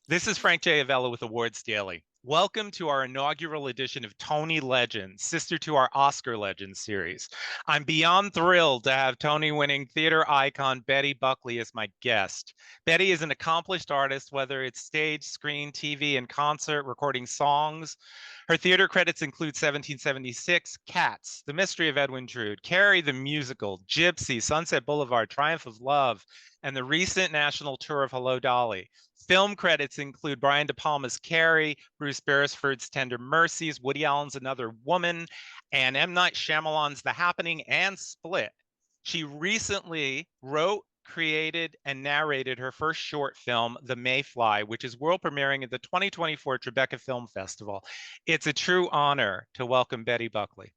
This is Frank J. Avella with Awards Daily. Welcome to our inaugural edition of Tony Legends, sister to our Oscar Legends series. I'm beyond thrilled to have Tony-winning theater icon Betty Buckley as my guest. Betty is an accomplished artist, whether it's stage, screen, TV, and concert, recording songs. Her theater credits include 1776, Cats, The Mystery of Edwin Drood, Carrie the Musical, Gypsy, Sunset Boulevard, Triumph of Love, and the recent national tour of Hello, Dolly. Film credits include Brian De Palma's Carrie, Bruce Beresford's Tender Mercies, Woody Allen's Another Woman, and M. Night Shyamalan's The Happening and Split. She recently wrote, created, and narrated her first short film, The Mayfly, which is world premiering at the 2024 Tribeca Film Festival. It's a true honor to welcome Betty Buckley.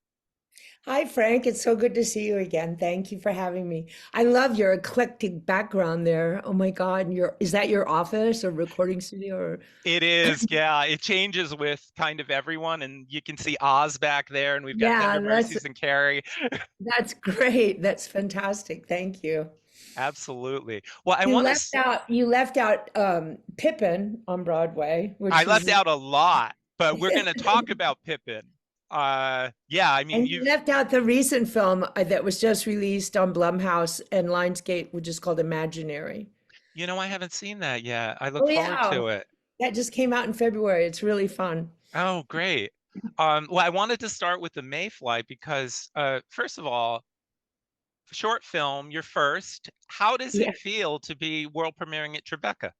Hi, Frank. It's so good to see you again. Thank you for having me. I love your eclectic background there. Oh my God, is that your office or recording studio or It is, yeah. It changes with kind of everyone, and you can see Oz back there, and we've got yeah, Tender that's Mercies and Carrie. that's great. That's fantastic. Thank you. Absolutely. Well, I You want left to. out you left out Pippin on Broadway, I which left was out a lot, but we're going to talk about Pippin. Yeah, I mean, and you you've. left out the recent film that was just released on Blumhouse and Lionsgate, which is called Imaginary. I haven't seen that yet. I look Oh forward yeah, to it. that just came out in February. It's really fun. Oh, great. Well, I wanted to start with the Mayfly because, first of all, short film, your first. How does Yeah. it feel to be world premiering at Tribeca?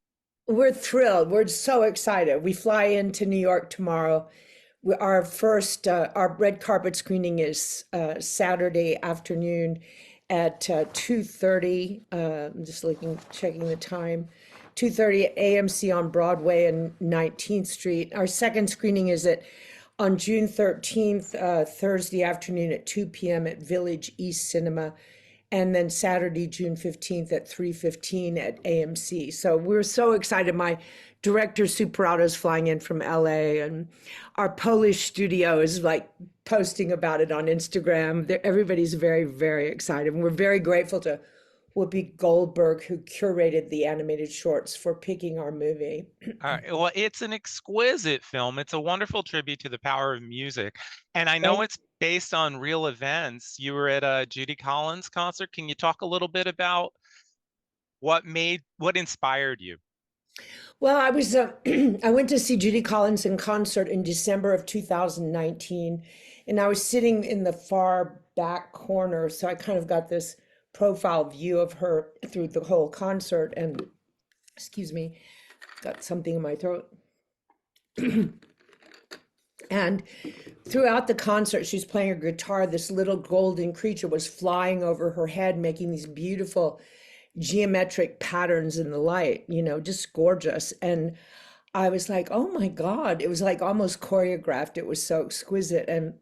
We're thrilled. We're so excited. We fly into New York tomorrow. Our red carpet screening is Saturday afternoon at 2:30. I'm just checking the time. 2:30 AMC on Broadway and 19th Street. Our second screening is on June 13th, Thursday afternoon at 2 p.m. at Village East Cinema, and then Saturday, June 15th at 3:15 at AMC. So we're so excited. My director, Sue Parada, is flying in from LA, and our Polish studio is like posting about it on Instagram. Everybody's very, very excited. And we're very grateful to Whoopi Goldberg, who curated the animated shorts, for picking our movie. All right. Well, it's an exquisite film. It's a wonderful tribute to the power of music. And I know Thank it's based on real events. You were at a Judy Collins concert. Can you talk a little bit about what inspired you? Well, I went to see Judy Collins in concert in December of 2019, and I was sitting in the far back corner, so I kind of got this profile view of her through the whole concert. And excuse me, got something in my throat. And throughout the concert, she's playing her guitar. This little golden creature was flying over her head, making these beautiful geometric patterns in the light, just gorgeous. And I was like, oh my God, it was like almost choreographed. It was so exquisite. And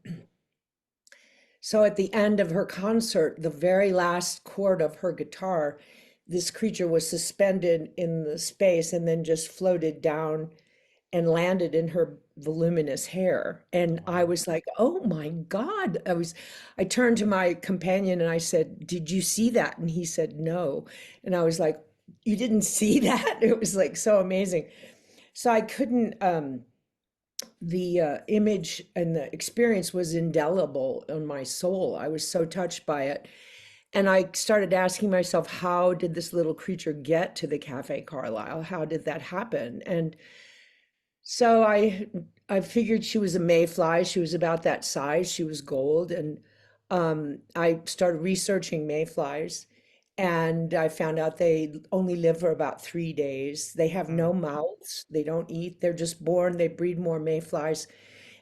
so at the end of her concert, the very last chord of her guitar, this creature was suspended in the space and then just floated down and landed in her voluminous hair. And I Wow. was like, oh my God. I turned to my companion and I said, did you see that? And he said, no. And I was like, you didn't see that? It was like so amazing. So I couldn't, the image and the experience was indelible on my soul. I was so touched by it. And I started asking myself, how did this little creature get to the Cafe Carlyle? How did that happen? And so I figured she was a mayfly. She was about that size. She was gold, and I started researching mayflies, and I found out they only live for about 3 days. They have Hmm. no mouths. They don't eat. They're just born. They breed more mayflies,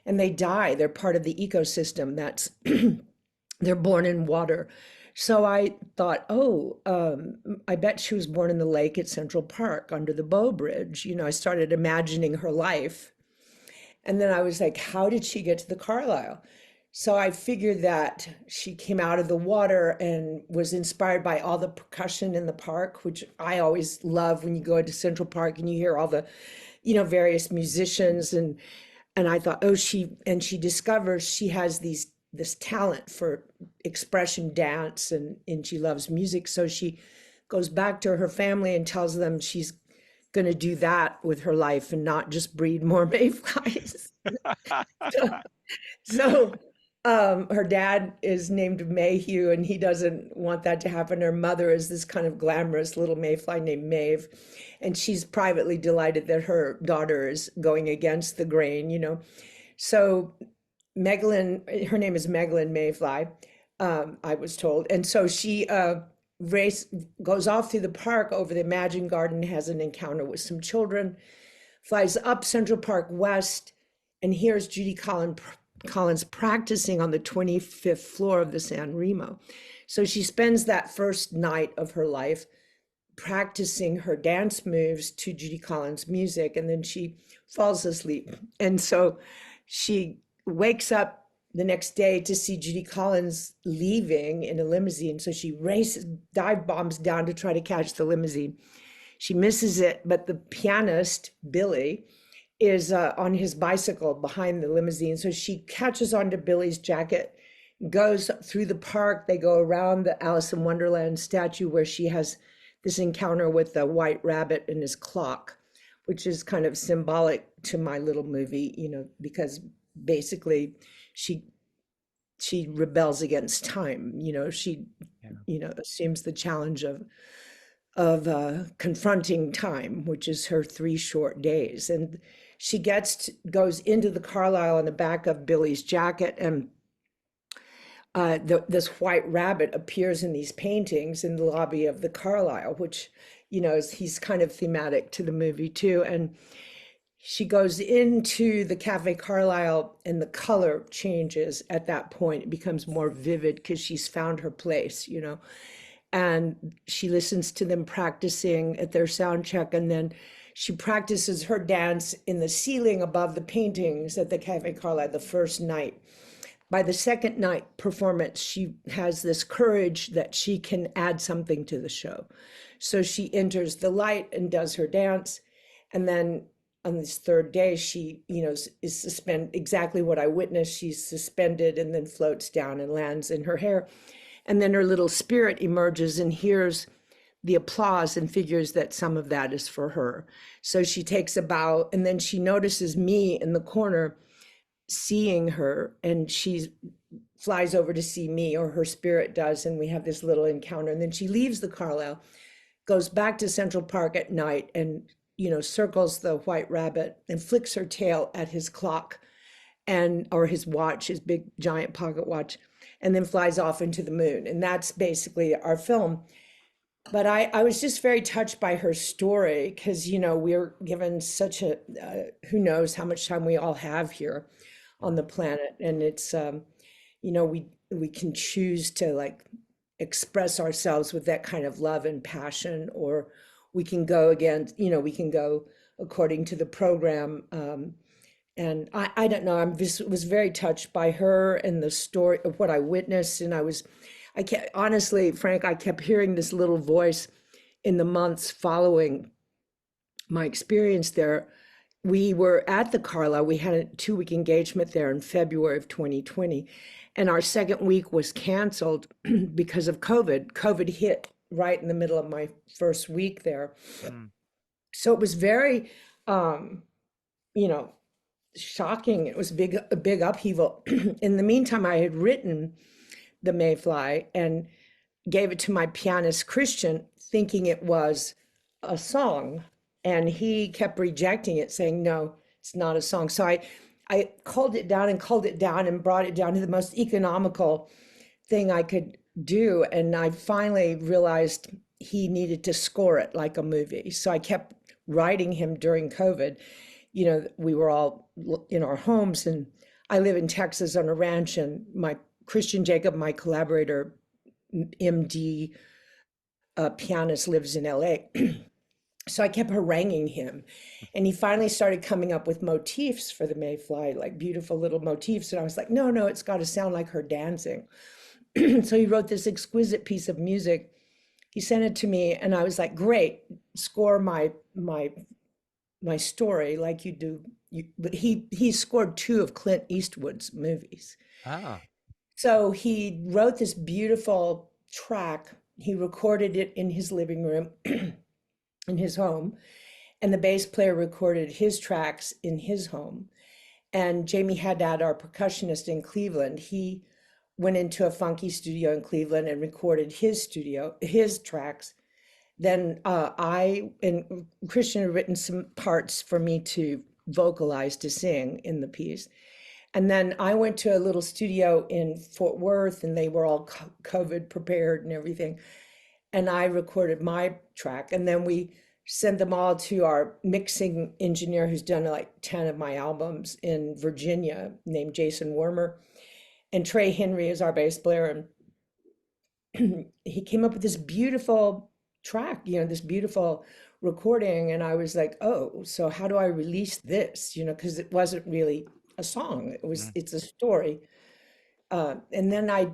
and they die. They're part of the ecosystem. That's they're born in water. So I thought, oh, I bet she was born in the lake at Central Park under the Bow Bridge. I started imagining her life. And then I was like, how did she get to the Carlisle? So I figured that she came out of the water and was inspired by all the percussion in the park, which I always love when you go into Central Park and you hear all the, various musicians. And I thought, oh, she discovers she has this talent for expression dance, and she loves music. So she goes back to her family and tells them she's going to do that with her life and not just breed more mayflies. So her dad is named Mayhew, and he doesn't want that to happen. Her mother is this kind of glamorous little mayfly named Maeve, and she's privately delighted that her daughter is going against the grain, you know. So Megalyn, her name is Megalyn Mayfly, I was told. And so she goes off through the park over the Imagine Garden, has an encounter with some children, flies up Central Park West, and hears Judy Collins practicing on the 25th floor of the San Remo. So she spends that first night of her life practicing her dance moves to Judy Collins music, and then she falls asleep. And so she wakes up the next day to see Judy Collins leaving in a limousine. So she races, dive bombs down to try to catch the limousine. She misses it, but the pianist, Billy, is on his bicycle behind the limousine. So she catches onto Billy's jacket, goes through the park. They go around the Alice in Wonderland statue where she has this encounter with the white rabbit and his clock, which is kind of symbolic to my little movie, you know, because basically she rebels against time, you know, you know, assumes the challenge of confronting time, which is her 3 short days. And she goes into the Carlisle on the back of Billy's jacket, and this white rabbit appears in these paintings in the lobby of the Carlisle, which, you know, he's kind of thematic to the movie too. And she goes into the Cafe Carlisle, and the color changes at that point. It becomes more vivid because she's found her place, you know. And she listens to them practicing at their sound check, and then she practices her dance in the ceiling above the paintings at the Cafe Carlisle the first night. By the second night performance, she has this courage that she can add something to the show. So she enters the light and does her dance. And then on this third day, she, you know, is suspended, exactly what I witnessed. She's suspended and then floats down and lands in her hair. And then her little spirit emerges and hears the applause and figures that some of that is for her. So she takes a bow, and then she notices me in the corner seeing her, and she flies over to see me, or her spirit does, and we have this little encounter. And then she leaves the Carlisle, goes back to Central Park at night, and, you know, circles the white rabbit and flicks her tail at his clock or his watch, his big giant pocket watch, and then flies off into the moon. And that's basically our film. But I was just very touched by her story because, you know, we're given such a, who knows how much time we all have here on the planet. And it's, you know, we can choose to like express ourselves with that kind of love and passion, or we can go again, you know, we can go according to the program. And I don't know, was very touched by her and the story of what I witnessed. And I kept, honestly, Frank, I kept hearing this little voice in the months following my experience there. We were at the Carlisle. We had a 2-week engagement there in February of 2020. And our second week was canceled because of COVID. COVID hit right in the middle of my first week there. So it was very, you know, shocking. It was a big upheaval. In the meantime, I had written The Mayfly and gave it to my pianist Christian, thinking it was a song, and he kept rejecting it, saying no, it's not a song. So I culled it down and brought it down to the most economical thing I could do, and I finally realized he needed to score it like a movie. So I kept writing him during COVID. You know, we were all in our homes, and I live in Texas on a ranch, and my Christian Jacob, my collaborator, MD, pianist, lives in LA. So I kept haranguing him, and he finally started coming up with motifs for the Mayfly, like beautiful little motifs. And I was like, no, it's got to sound like her dancing. So he wrote this exquisite piece of music. He sent it to me, and I was like, great, score my story like you do. But he scored 2 of Clint Eastwood's movies. So he wrote this beautiful track. He recorded it in his living room in his home, and the bass player recorded his tracks in his home. And Jamie Haddad, our percussionist in Cleveland, he went into a funky studio in Cleveland and recorded his tracks. Then I and Christian had written some parts for me to vocalize, to sing in the piece. And then I went to a little studio in Fort Worth, and they were all COVID prepared and everything. And I recorded my track. And then we sent them all to our mixing engineer, who's done like 10 of my albums in Virginia, named Jason Wormer. And Trey Henry is our bass player. And he came up with this beautiful track, this beautiful recording. And I was like, oh, so how do I release this? Because it wasn't really a song. It's a story. And then I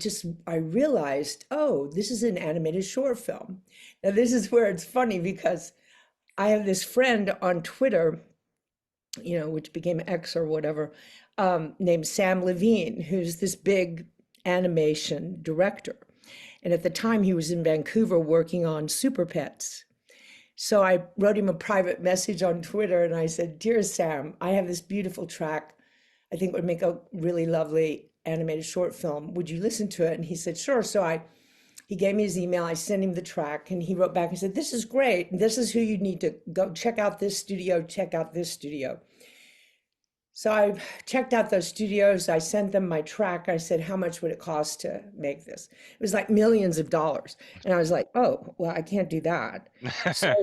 realized, oh, this is an animated short film. Now, this is where it's funny, because I have this friend on Twitter, which became X or whatever, named Sam Levine, who's this big animation director. And at the time he was in Vancouver working on Super Pets. So I wrote him a private message on Twitter and I said, "Dear Sam, I have this beautiful track. I think it would make a really lovely animated short film. Would you listen to it?" And he said, "Sure." So he gave me his email. I sent him the track and he wrote back and said, "This is great. This is who you need to go check out this studio, check out this studio." So I checked out those studios. I sent them my track. I said, "How much would it cost to make this?" It was like millions of dollars. And I was like, "Oh, well, I can't do that." So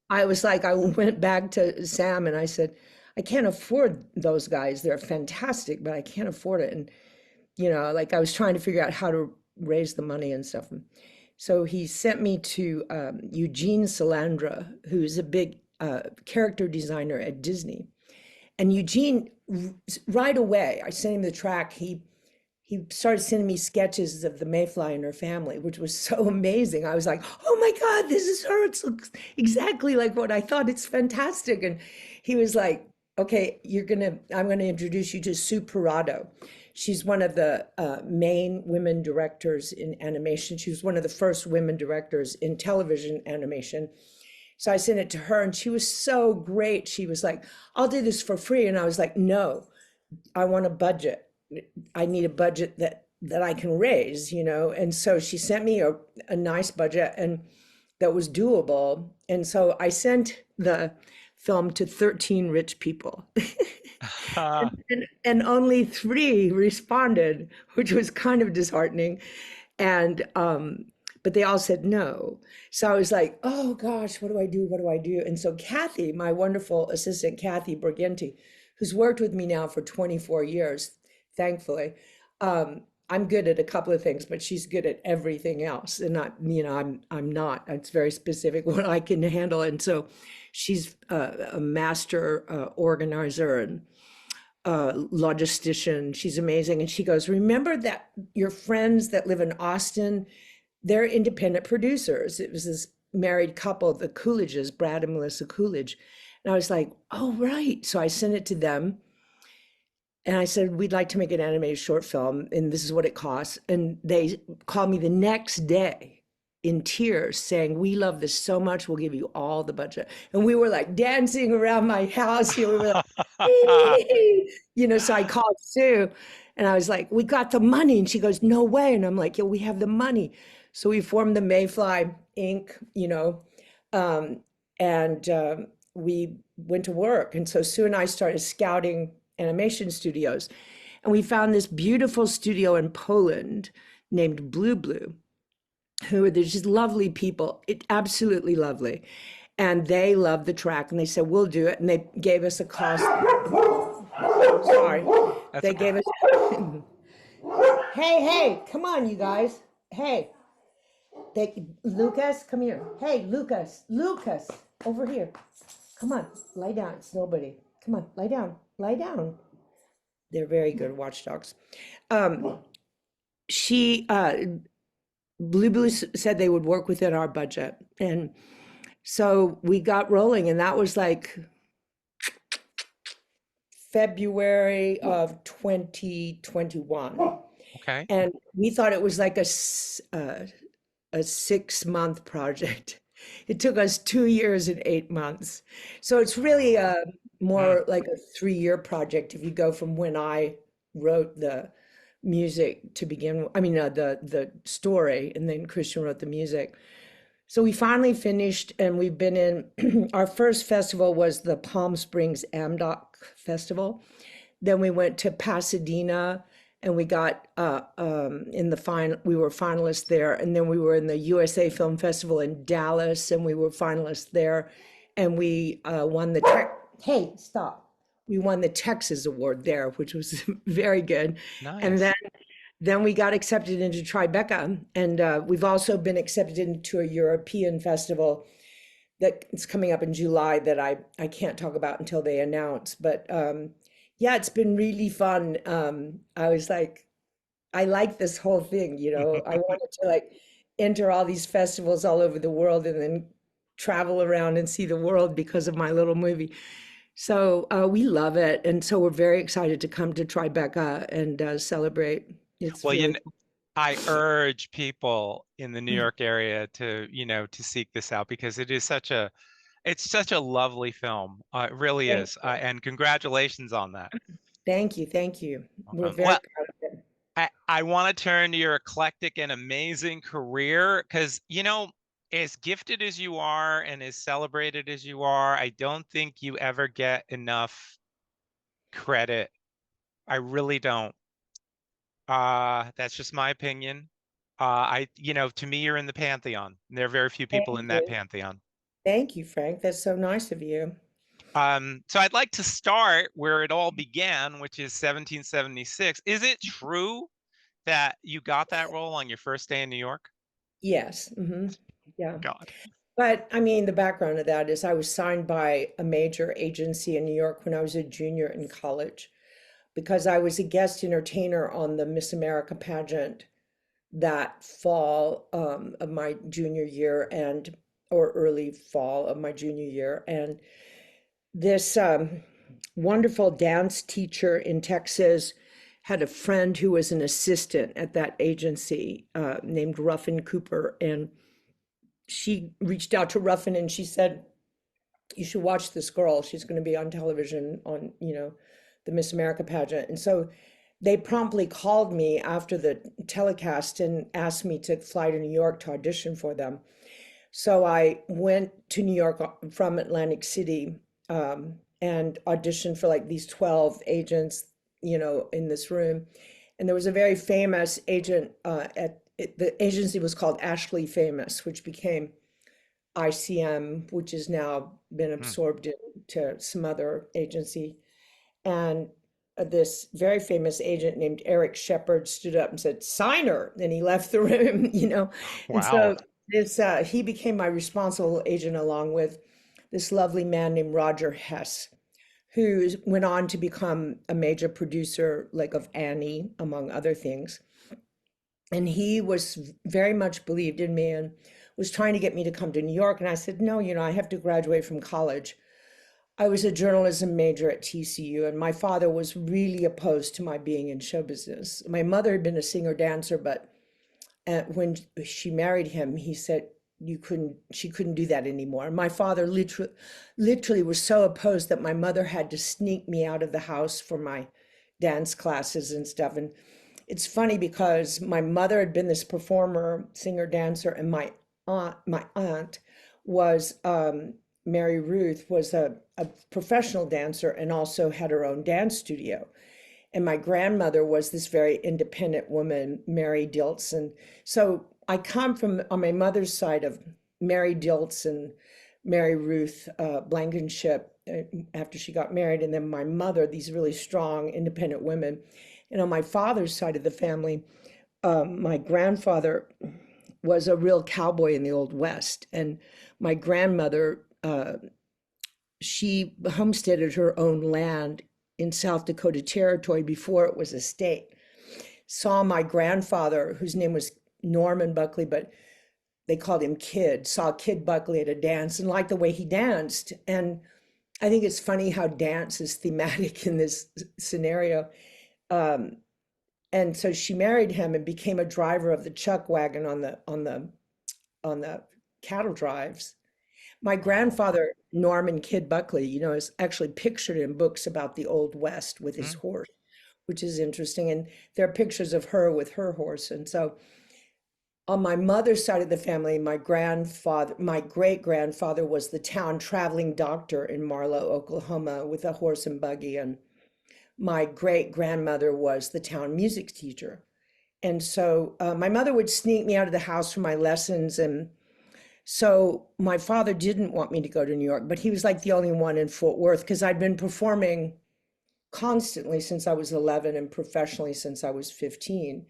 I was like, I went back to Sam and I said, "I can't afford those guys. They're fantastic, but I can't afford it." And, like I was trying to figure out how to raise the money and stuff. So he sent me to Eugene Salandra, who's a big character designer at Disney. And Eugene, right away, I sent him the track. He started sending me sketches of the Mayfly and her family, which was so amazing. I was like, "Oh my God, this is her. It looks exactly like what I thought. It's fantastic." And he was like, "Okay, I'm gonna introduce you to Sue Parado. She's one of the main women directors in animation. She was one of the first women directors in television animation." So I sent it to her and she was so great. She was like, "I'll do this for free." And I was like, "No, I want a budget. I need a budget that I can raise, And so she sent me a nice budget and that was doable. And so I sent the film to 13 rich people. and only 3 responded, which was kind of disheartening. And but they all said no. So I was like, "Oh gosh, what do I do? What do I do?" And so Kathy, my wonderful assistant, Kathy Borgenti, who's worked with me now for 24 years, thankfully. I'm good at a couple of things, but she's good at everything else. And I'm not. It's very specific what I can handle. And so she's a master organizer and logistician. She's amazing. And she goes, "Remember that your friends that live in Austin, they're independent producers." It was this married couple, the Coolidges, Brad and Melissa Coolidge. And I was like, "Oh, right." So I sent it to them. And I said, "We'd like to make an animated short film, and this is what it costs." And they called me the next day in tears saying, "We love this so much, we'll give you all the budget." And we were like dancing around my house. We were like, so I called Sue and I was like, "We got the money." And she goes, "No way." And I'm like, "Yeah, we have the money." So we formed the Mayfly Inc., and we went to work. And so Sue and I started scouting animation studios. And we found this beautiful studio in Poland named Blue Blue, who are just lovely people, absolutely lovely. And they loved the track and they said, "We'll do it." And they gave us a cost. Sorry. They gave us. Hey, come on, you guys. Hey. Lucas, come here. Hey, Lucas, over here. Come on, lie down. It's nobody. Come on, lie down. They're very good watchdogs. Blue Blue said they would work within our budget. And so we got rolling, and that was like February of 2021. Okay. And we thought it was like a 6-month project. It took us 2 years and 8 months. So it's really Mm. more like a 3-year project if you go from when I wrote the music to begin, I mean, the story, and then Christian wrote the music. So we finally finished, and we've been in, our first festival was the Palm Springs AMDOC Festival. Then we went to Pasadena, and we got in the final. We were finalists there, and then we were in the USA Film Festival in Dallas, and we were finalists there, and we won the Hey, stop! We won the Texas Award there, which was very good. And Nice. then we got accepted into Tribeca, and we've also been accepted into a European festival that is coming up in July that I can't talk about until they announce. But yeah, it's been really fun. I was like, I like this whole thing, you know. I wanted to like enter all these festivals all over the world and then travel around and see the world because of my little movie. So we love it, and so we're very excited to come to Tribeca and celebrate. It's Well, really I urge people in the New York area to, to seek this out because it's such a lovely film. It really thank is. you, And congratulations on that. thank you, thank you. We're very Well, proud of it. I want to turn to your eclectic and amazing career because, as gifted as you are and as celebrated as you are, I don't think you ever get enough credit. I really don't. That's just my opinion. To me, you're in the pantheon. There are very few people Thank in that you, pantheon. thank you, Frank. That's so nice of you. So I'd like to start where it all began, which is 1776. Is it true that you got that role on your first day in New York? Yes, yeah. God. But I mean, the background of that is I was signed by a major agency in New York when I was a junior in college because I was a guest entertainer on the Miss America pageant that fall of my junior year and or early fall of my junior year. And this wonderful dance teacher in Texas had a friend who was an assistant at that agency named Ruffin Cooper. And she reached out to Ruffin and she said, you should watch this girl. She's going to be on television on, the Miss America pageant. And so they promptly called me after the telecast and asked me to fly to New York to audition for them. So I went to New York from Atlantic City and auditioned for like these 12 agents, in this room. And there was a very famous agent the agency was called Ashley Famous, which became ICM, which has now been Hmm. absorbed into some other agency. And this very famous agent named Eric Shepard stood up and said, "Sign her." And he left the room, And Wow. so he became my responsible agent along with this lovely man named Roger Hess, who went on to become a major producer, like of Annie, among other things. And he was very much believed in me and was trying to get me to come to New York. And I said, no, I have to graduate from college. I was a journalism major at TCU, and my father was really opposed to my being in show business. My mother had been a singer dancer, but when she married him, he said she couldn't do that anymore. And my father literally was so opposed that my mother had to sneak me out of the house for my dance classes and stuff. And it's funny because my mother had been this performer, singer, dancer, and my aunt was Mary Ruth was a professional dancer and also had her own dance studio. And my grandmother was this very independent woman, Mary Dilts. And so I come from on my mother's side of Mary Dilts and Mary Ruth Blankenship after she got married, and then my mother, these really strong, independent women. And on my father's side of the family, my grandfather was a real cowboy in the Old West, and my grandmother, she homesteaded her own land in South Dakota Territory before it was a state. Saw my grandfather, whose name was Norman Buckley, but they called him Kid, saw Kid Buckley at a dance and liked the way he danced. And I think it's funny how dance is thematic in this scenario. Um, and so she married him and became a driver of the chuck wagon on the cattle drives. My grandfather, Norman Kid Buckley, is actually pictured in books about the Old West with his Mm. horse, which is interesting. And there are pictures of her with her horse. And so on my mother's side of the family, my great grandfather was the town traveling doctor in Marlow, Oklahoma, with a horse and buggy. And my great grandmother was the town music teacher. And so my mother would sneak me out of the house for my lessons. And so my father didn't want me to go to New York, but he was like the only one in Fort Worth because I'd been performing constantly since I was 11 and professionally since I was 15,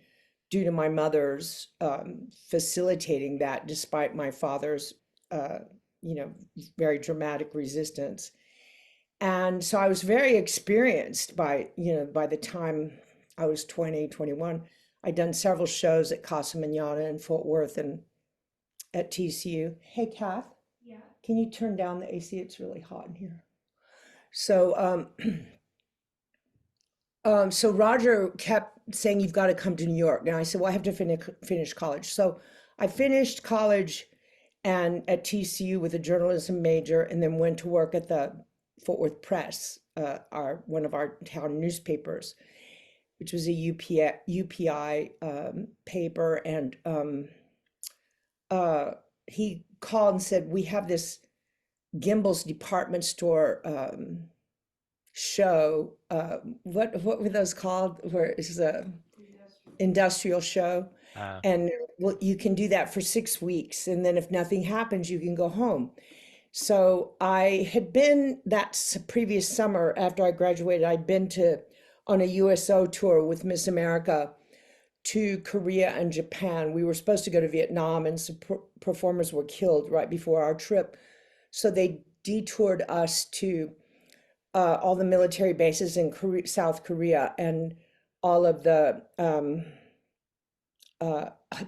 due to my mother's facilitating that despite my father's, you know, very dramatic resistance. And so I was very experienced by the time I was 20, 21. I'd done several shows at Casa Manana in Fort Worth and at TCU. Hey, Kath, Yeah. can you turn down the AC? It's really hot in here. So, so Roger kept saying, "You've got to come to New York." And I said, "Well, I have to finish college." So I finished college and at TCU with a journalism major, and then went to work at the Fort Worth Press, one of our town newspapers, which was a UPI paper. And he called and said, "We have this Gimbel's department store show. What were those called? Where it's a industrial show, and well, you can do that for 6 weeks, and then if nothing happens, you can go home." So I had been previous summer after I graduated. I'd been on a USO tour with Miss America to Korea and Japan. We were supposed to go to Vietnam, and some performers were killed right before our trip. So they detoured us to all the military bases in South Korea and all of the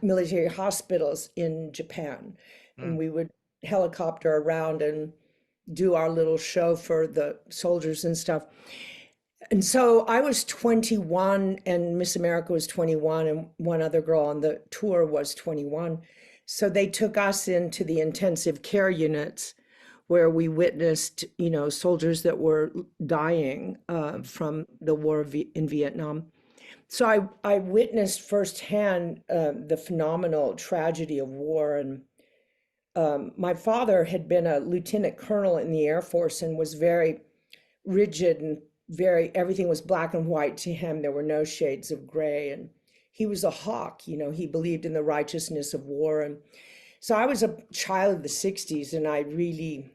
military hospitals in Japan. And we would helicopter around and do our little show for the soldiers and stuff. And so I was 21 and Miss America was 21 and one other girl on the tour was 21. So they took us into the intensive care units where we witnessed, soldiers that were dying from the war in Vietnam. So I witnessed firsthand the phenomenal tragedy of war. And my father had been a lieutenant colonel in the Air Force and was very rigid and everything was black and white to him. There were no shades of gray. And he was a hawk, he believed in the righteousness of war. And so I was a child of the 60s, and I really,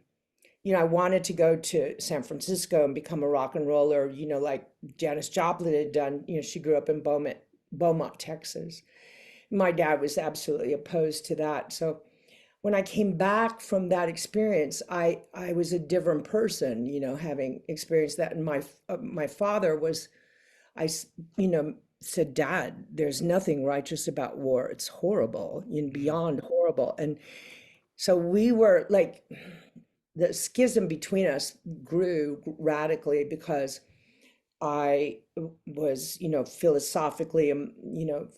I wanted to go to San Francisco and become a rock and roller, like Janis Joplin had done. She grew up in Beaumont, Texas. My dad was absolutely opposed to that. So when I came back from that experience, I was a different person, having experienced that. And my father was, said, "Dad, there's nothing righteous about war. It's horrible and beyond horrible." And so we were like, the schism between us grew radically because I was, philosophically, on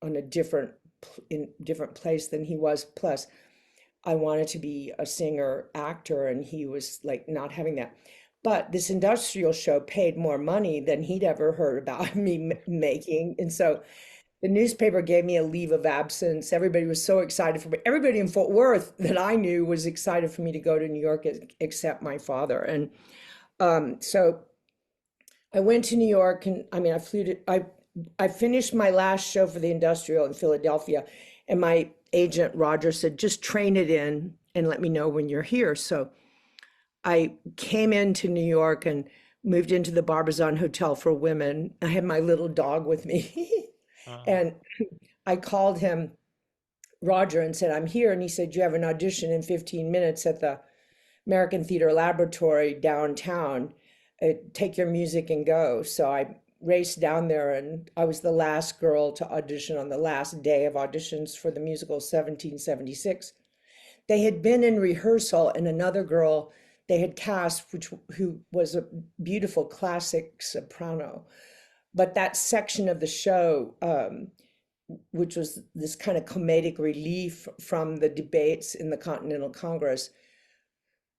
a different place than he was. Plus, I wanted to be a singer, actor, and he was like not having that. But this industrial show paid more money than he'd ever heard about me making. And so the newspaper gave me a leave of absence. Everybody was so excited for me. Everybody in Fort Worth that I knew was excited for me to go to New York, except my father. And so I went to New York, and I finished my last show for the industrial in Philadelphia, and my agent Roger said, "Just train it in and let me know when you're here." So I came into New York and moved into the Barbizon Hotel for Women. I had my little dog with me. And I called him, Roger, and said, "I'm here." And he said, "You have an audition in 15 minutes at the American Theater Laboratory downtown. Take your music and go." So I raced down there, and I was the last girl to audition on the last day of auditions for the musical 1776. They had been in rehearsal, and another girl they had cast, who was a beautiful classic soprano. But that section of the show, which was this kind of comedic relief from the debates in the Continental Congress.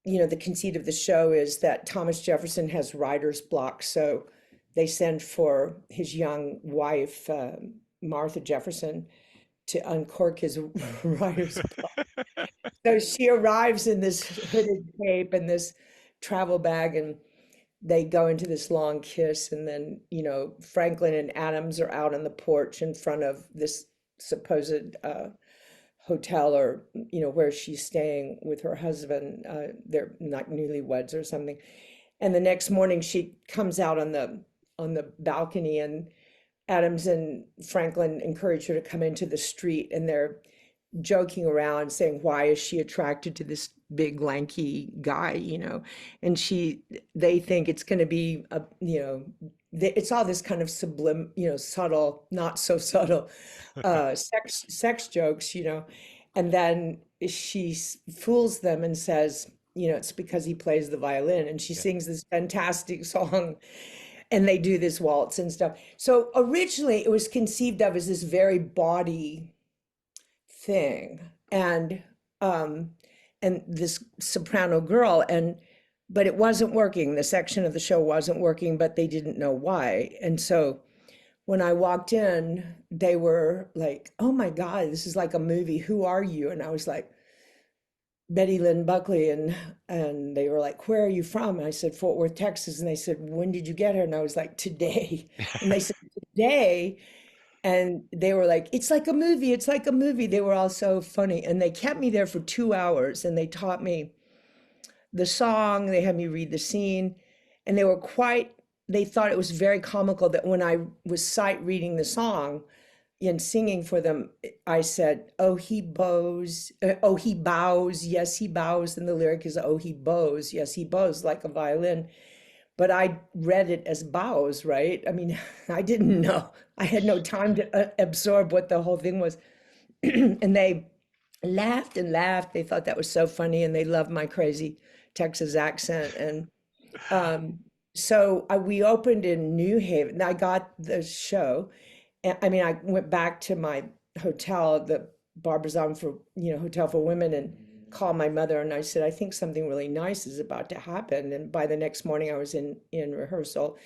The conceit of the show is that Thomas Jefferson has writer's block, so they send for his young wife, Martha Jefferson, to uncork his writer's block. So she arrives in this hooded cape and this travel bag, and they go into this long kiss. And then, Franklin and Adams are out on the porch in front of this supposed hotel, or, where she's staying with her husband. They're not newlyweds or something. And the next morning she comes out on the balcony, and Adams and Franklin encourage her to come into the street, and they're joking around saying, why is she attracted to this big lanky guy, and they think it's going to be it's all this kind of sublime, subtle, not so subtle, sex jokes, and then she fools them and says, it's because he plays the violin, and she sings this fantastic song, and they do this waltz and stuff. So originally it was conceived of as this very bawdy thing, and this soprano girl, but it wasn't working. The section of the show wasn't working, but they didn't know why. And so when I walked in, they were like, oh my God, this is like a movie. Who are you? And I was like, Betty Lynn Buckley. And they were like, where are you from? And I said, Fort Worth, Texas. And they said, when did you get here? And I was like, today. And they said, today. And they were like, it's like a movie. It's like a movie. They were all so funny. And they kept me there for 2 hours, and they taught me the song. They had me read the scene, and they thought it was very comical that when I was sight reading the song and singing for them, I said, oh, he bows, yes, he bows. And the lyric is, oh, he bows, yes, he bows, like a violin. But I read it as bows, right? I mean, I didn't know. I had no time to absorb what the whole thing was. And they laughed and laughed. They thought that was so funny, and they loved my crazy Texas accent. And so we opened in New Haven. I got the show. I mean, I went back to my hotel, the Barbizon for, Hotel for Women, and called my mother, and I said, I think something really nice is about to happen. And by the next morning I was in rehearsal.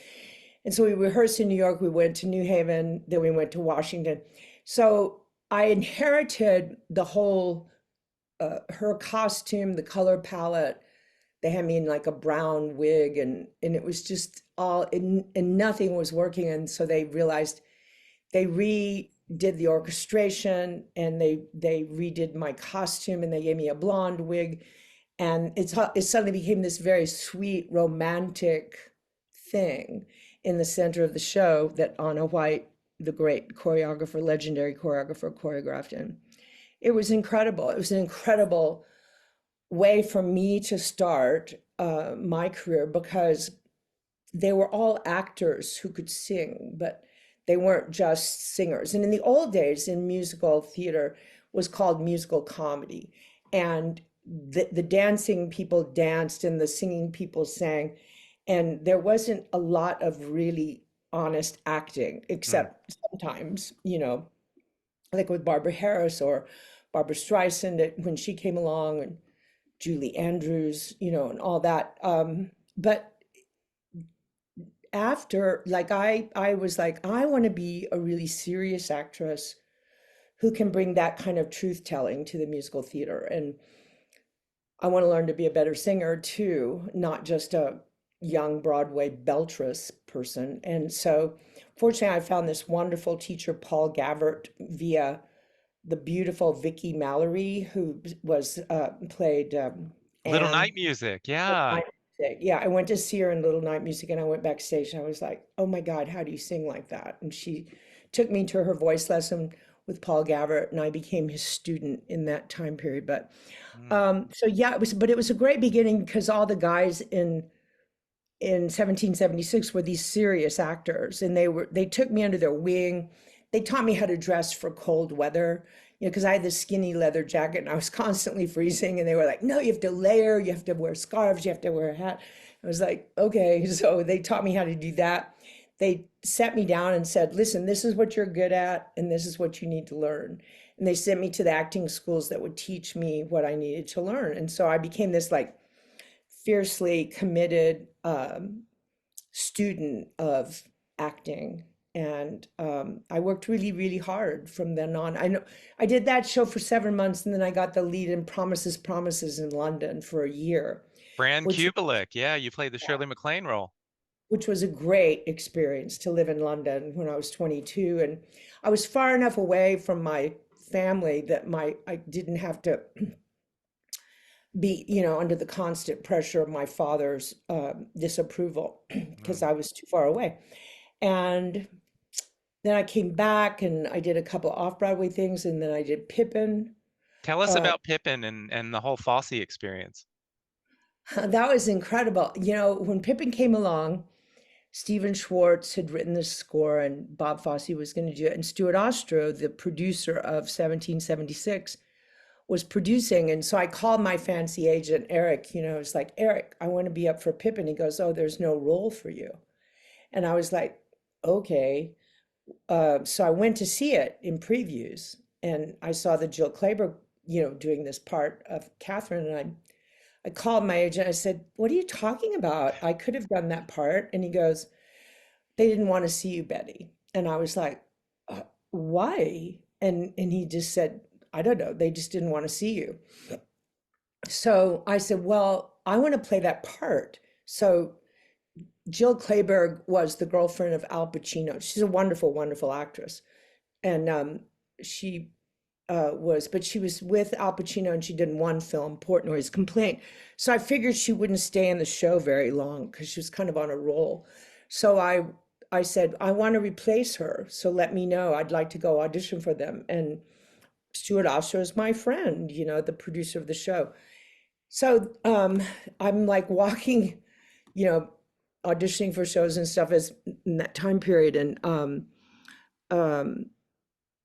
And so we rehearsed in New York, we went to New Haven, then we went to Washington. So I inherited the whole, her costume, the color palette. They had me in like a brown wig, and it was just and nothing was working. And so they realized, they redid the orchestration, and they redid my costume, and they gave me a blonde wig, and it suddenly became this very sweet romantic thing in the center of the show that Anna White, the great choreographer, legendary choreographer, choreographed in. It was incredible. It was an incredible way for me to start my career, because they were all actors who could sing, but they weren't just singers. And in the old days, in musical theater, was called musical comedy. And the dancing people danced and the singing people sang. And there wasn't a lot of really honest acting, except sometimes, like with Barbara Harris or Barbara Streisand when she came along, and Julie Andrews, and all that. But after, like, I was like, I want to be a really serious actress who can bring that kind of truth telling to the musical theater. And I want to learn to be a better singer too, not just a young Broadway beltress person. And so fortunately I found this wonderful teacher, Paul Gavert, via the beautiful Vicki Mallory, who was played Little Anne. Night Music, yeah. Yeah, I went to see her in Little Night Music, and I went backstage, and I was like, oh my God, how do you sing like that? And she took me to her voice lesson with Paul Gavert, and I became his student in that time period. But so yeah, it was a great beginning, because all the guys in 1776 were these serious actors, and they took me under their wing. They taught me how to dress for cold weather, because I had this skinny leather jacket and I was constantly freezing, and they were like, no, you have to layer, you have to wear scarves, you have to wear a hat. I was like, okay. So they taught me how to do that. they set me down and said, listen, this is what you're good at, and this is what you need to learn. And they sent me to the acting schools that would teach me what I needed to learn. And so I became this like fiercely committed student of acting. And I worked really, really hard from then on. I know I did that show for 7 months, and then I got the lead in Promises, Promises in London for a year, Brand which Kubelik. Yeah, you played the Shirley MacLaine role. which was a great experience to live in London when I was 22. And I was far enough away from my family that I didn't have to be, under the constant pressure of my father's disapproval because Mm. I was too far away. And then I came back and I did a couple off-Broadway things, and then I did Pippin. Tell us Uh, about Pippin and the whole Fosse experience. that was incredible. When Pippin came along, Stephen Schwartz had written the score and Bob Fosse was going to do it. And Stuart Ostro, the producer of 1776, was producing. And so I called my fancy agent, Eric, it's like, Eric, I want to be up for Pippin. He goes, oh, there's no role for you. And I was like, okay. So I went to see it in previews, and I saw the Jill Clayburgh, doing this part of Catherine. And I called my agent. I said, what are you talking about? I could have done that part. And he goes, they didn't want to see you, Betty. And I was like, why? And he just said, I don't know. They just didn't want to see you. So I said, well, I want to play that part. So Jill Clayburgh was the girlfriend of Al Pacino. She's a wonderful, wonderful actress. And but she was with Al Pacino, and she did one film, Portnoy's Complaint. So I figured she wouldn't stay in the show very long because she was kind of on a roll. So I said, I want to replace her. So let me know. I'd like to go audition for them. And Stuart Ostro is my friend, the producer of the show. So I'm like walking, you know, auditioning for shows and stuff as in that time period. And um,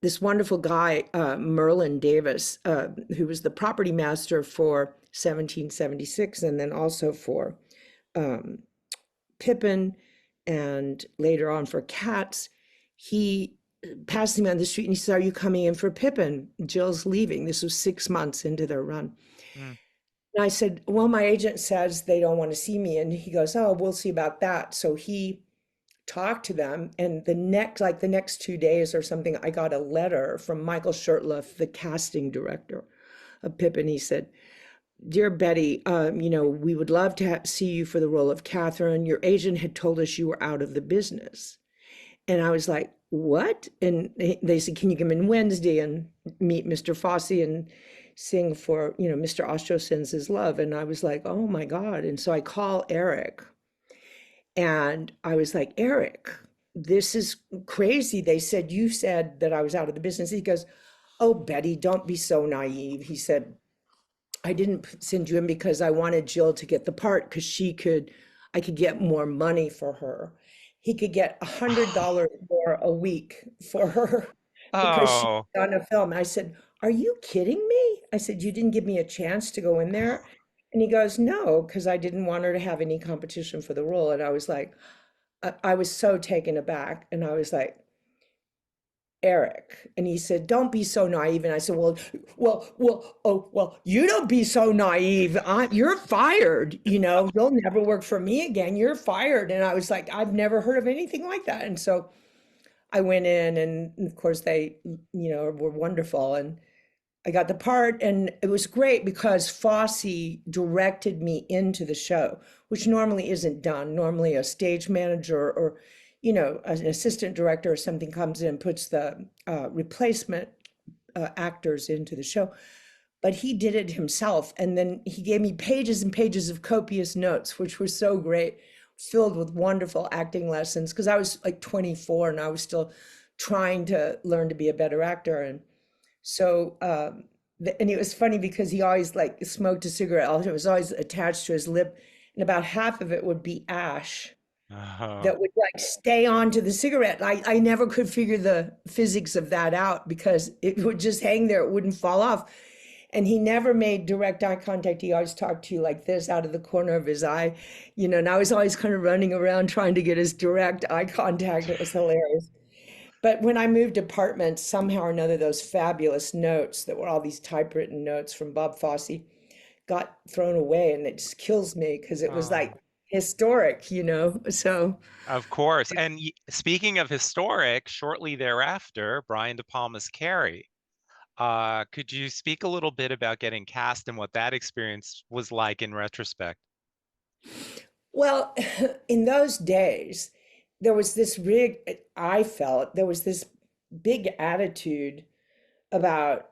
this wonderful guy, Merlin Davis, who was the property master for 1776 and then also for um, Pippin and later on for Cats, he passed me on the street and he said, are you coming in for Pippin? Jill's leaving. This was 6 months into their run. Mm. And I said, well, my agent says they don't want to see me. And he goes, oh, we'll see about that. So he talked to them. And the next 2 days or something, I got a letter from Michael Shurtleff, the casting director of Pippin. He said, dear Betty, we would love to see you for the role of Catherine. Your agent had told us you were out of the business. And I was like, what? And they said, can you come in Wednesday and meet Mr. Fosse and sing for, Mr. Ostro Sends His Love. And I was like, oh my God. And so I call Eric and I was like, Eric, this is crazy. They said, you said that I was out of the business. He goes, oh, Betty, don't be so naive. He said, I didn't send you in because I wanted Jill to get the part because I could get more money for her. He could get $100 more a week for her because she's Oh, on a film. And I said, are you kidding me? I said, you didn't give me a chance to go in there? And he goes, no, because I didn't want her to have any competition for the role. And I was like, I was so taken aback. And I was like, Eric. And he said, don't be so naive. And I said, well, you don't be so naive. You're fired. You'll never work for me again. You're fired. And I was like, I've never heard of anything like that. And so I went in and of course they, were wonderful. And I got the part and it was great because Fosse directed me into the show, which normally isn't done. Normally a stage manager or an assistant director or something comes in and puts the replacement actors into the show. But he did it himself. And then he gave me pages and pages of copious notes, which were so great, filled with wonderful acting lessons. Because I was like 24 and I was still trying to learn to be a better actor. And so, and it was funny because he always like smoked a cigarette. It was always attached to his lip. And about half of it would be ash oh. that would like stay onto the cigarette. I never could figure the physics of that out because it would just hang there. It wouldn't fall off. And he never made direct eye contact. He always talked to you like this out of the corner of his eye, and I was always kind of running around trying to get his direct eye contact. It was hilarious. But when I moved apartments, somehow or another, those fabulous notes that were all these typewritten notes from Bob Fosse got thrown away, and it just kills me because it was like Oh, historic. So, of course. And speaking of historic, shortly thereafter, Brian De Palma's Carrie. Could you speak a little bit about getting cast and what that experience was like in retrospect? well, in those days, there was this I felt there was this big attitude about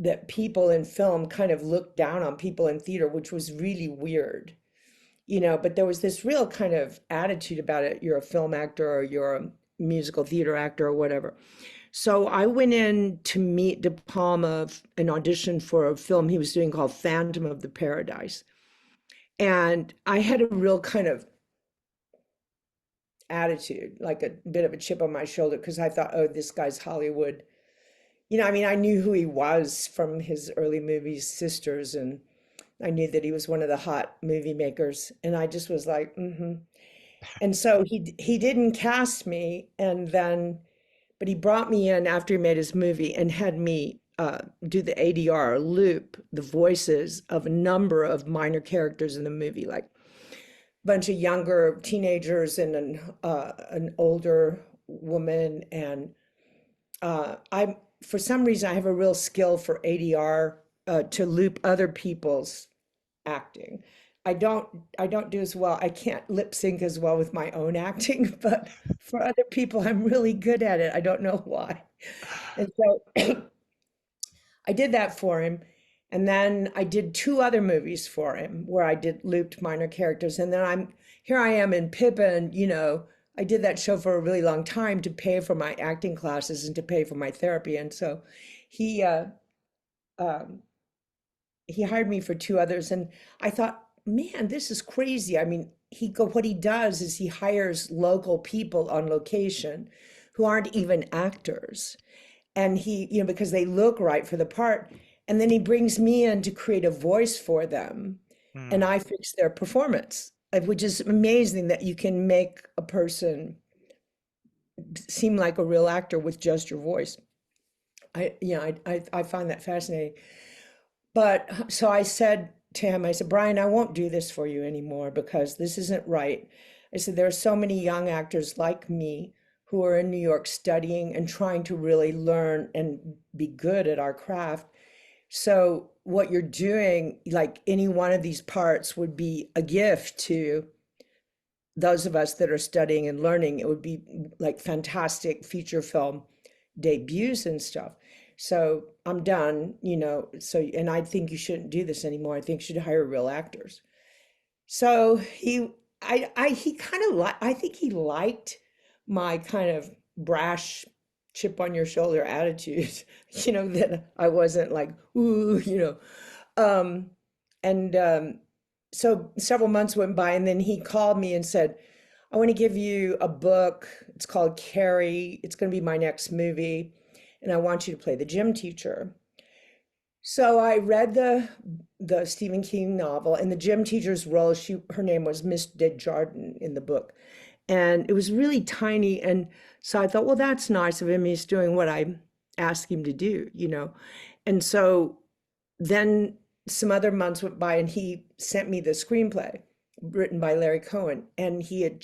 that people in film kind of looked down on people in theater, which was really weird. But there was this real kind of attitude about it. You're a film actor or you're a musical theater actor or whatever. So I went in to meet De Palma and audition for a film he was doing called Phantom of the Paradise. And I had a real kind of attitude, like a bit of a chip on my shoulder, because I thought, oh, this guy's Hollywood. I mean, I knew who he was from his early movies, Sisters, and I knew that he was one of the hot movie makers. And I just was like, mm-hmm. And so he didn't cast me, but he brought me in after he made his movie and had me do the ADR, loop the voices of a number of minor characters in the movie, like a bunch of younger teenagers and an older woman. And I, for some reason, I have a real skill for ADR to loop other people's acting. I don't do as well. I can't lip sync as well with my own acting, but for other people, I'm really good at it. I don't know why. And so I did that for him. And then I did two other movies for him where I did looped minor characters. And then here I am in Pippin. I did that show for a really long time to pay for my acting classes and to pay for my therapy. And so he um, he hired me for two others, and I thought, man, this is crazy. I mean, what he does is he hires local people on location who aren't even actors, and because they look right for the part, and then he brings me in to create a voice for them, and Hmm. I fix their performance, which is amazing that you can make a person seem like a real actor with just your voice. I find that fascinating. But so I said to him, I said, Brian, I won't do this for you anymore because this isn't right. I said, there are so many young actors like me who are in New York studying and trying to really learn and be good at our craft. So what you're doing, like any one of these parts, would be a gift to those of us that are studying and learning. It would be like fantastic feature film debuts and stuff. So I'm done. And I think you shouldn't do this anymore. I think you should hire real actors. So he kind of I think he liked my kind of brash chip on your shoulder attitude, that I wasn't like, ooh. Um, and so several months went by, and then he called me and said, I want to give you a book. It's called Carrie. It's going to be my next movie, and I want you to play the gym teacher. So I read the Stephen King novel, and the gym teacher's role, her name was Miss Desjardins in the book. And it was really tiny. And so I thought, well, that's nice of him. He's doing what I asked him to do. And so then some other months went by, and he sent me the screenplay written by Larry Cohen. And he had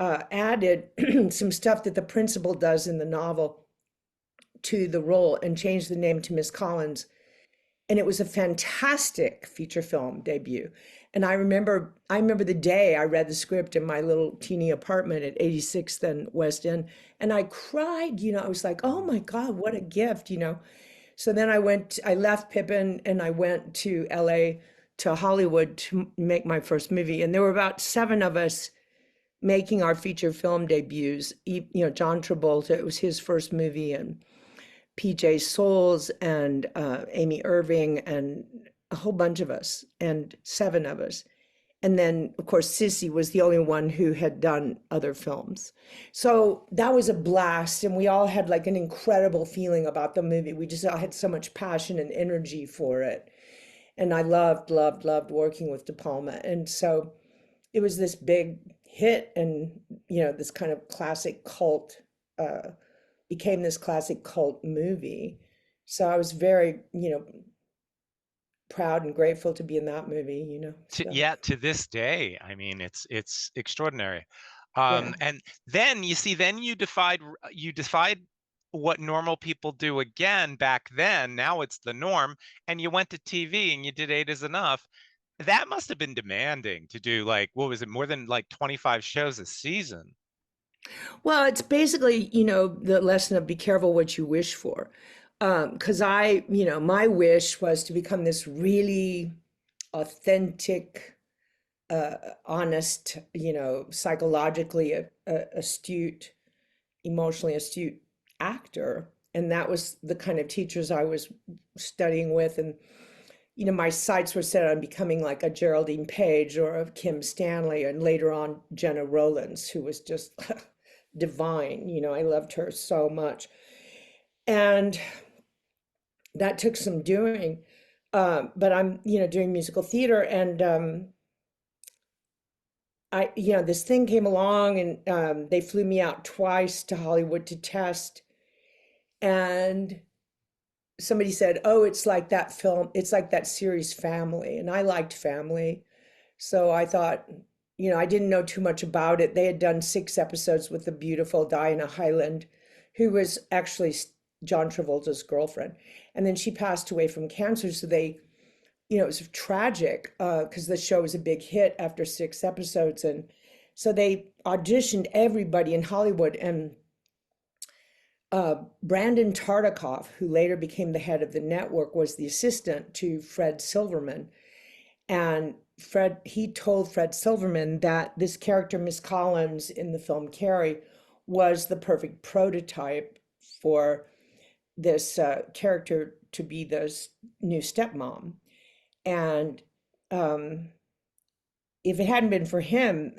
added some stuff that the principal does in the novel to the role and changed the name to Miss Collins. And it was a fantastic feature film debut. And I remember the day I read the script in my little teeny apartment at 86th and West End, and I cried. I was like, oh my God, what a gift. So then I left Pippin and I went to LA to Hollywood to make my first movie. And there were about seven of us making our feature film debuts. John Travolta, it was his first movie, and PJ Souls and Amy Irving and a whole bunch of us, and seven of us. And then, of course, Sissy was the only one who had done other films. So that was a blast. And we all had like an incredible feeling about the movie. We just all had so much passion and energy for it. And I loved, loved, loved working with De Palma. And so it was this big hit, and, this kind of classic cult, became this classic cult movie. So I was very, proud and grateful to be in that movie. So To this day, I mean, it's extraordinary. yeah. And then you defied what normal people do again back then. Now it's the norm, and you went to TV and you did Eight Is Enough. That must have been demanding to do, like, what was it, more than like 25 shows a season? Well, it's basically, the lesson of be careful what you wish for. Because my wish was to become this really authentic, honest, psychologically astute, emotionally astute actor. And that was the kind of teachers I was studying with. And, my sights were set on becoming like a Geraldine Page or a Kim Stanley, and later on Jenna Rollins, who was just divine. I loved her so much. And that took some doing. But I'm, doing musical theater, and this thing came along, and they flew me out twice to Hollywood to test. And somebody said, "Oh, it's like that film, it's like that series Family." And I liked Family. So I thought, I didn't know too much about it. They had done 6 episodes with the beautiful Diana Hyland, who was actually John Travolta's girlfriend. And then she passed away from cancer. So they, it was tragic, because the show was a big hit after 6 episodes. And so they auditioned everybody in Hollywood. And Brandon Tartikoff, who later became the head of the network, was the assistant to Fred Silverman. And he told Fred Silverman that this character, Miss Collins, in the film Carrie, was the perfect prototype for this character to be the new stepmom. And if it hadn't been for him,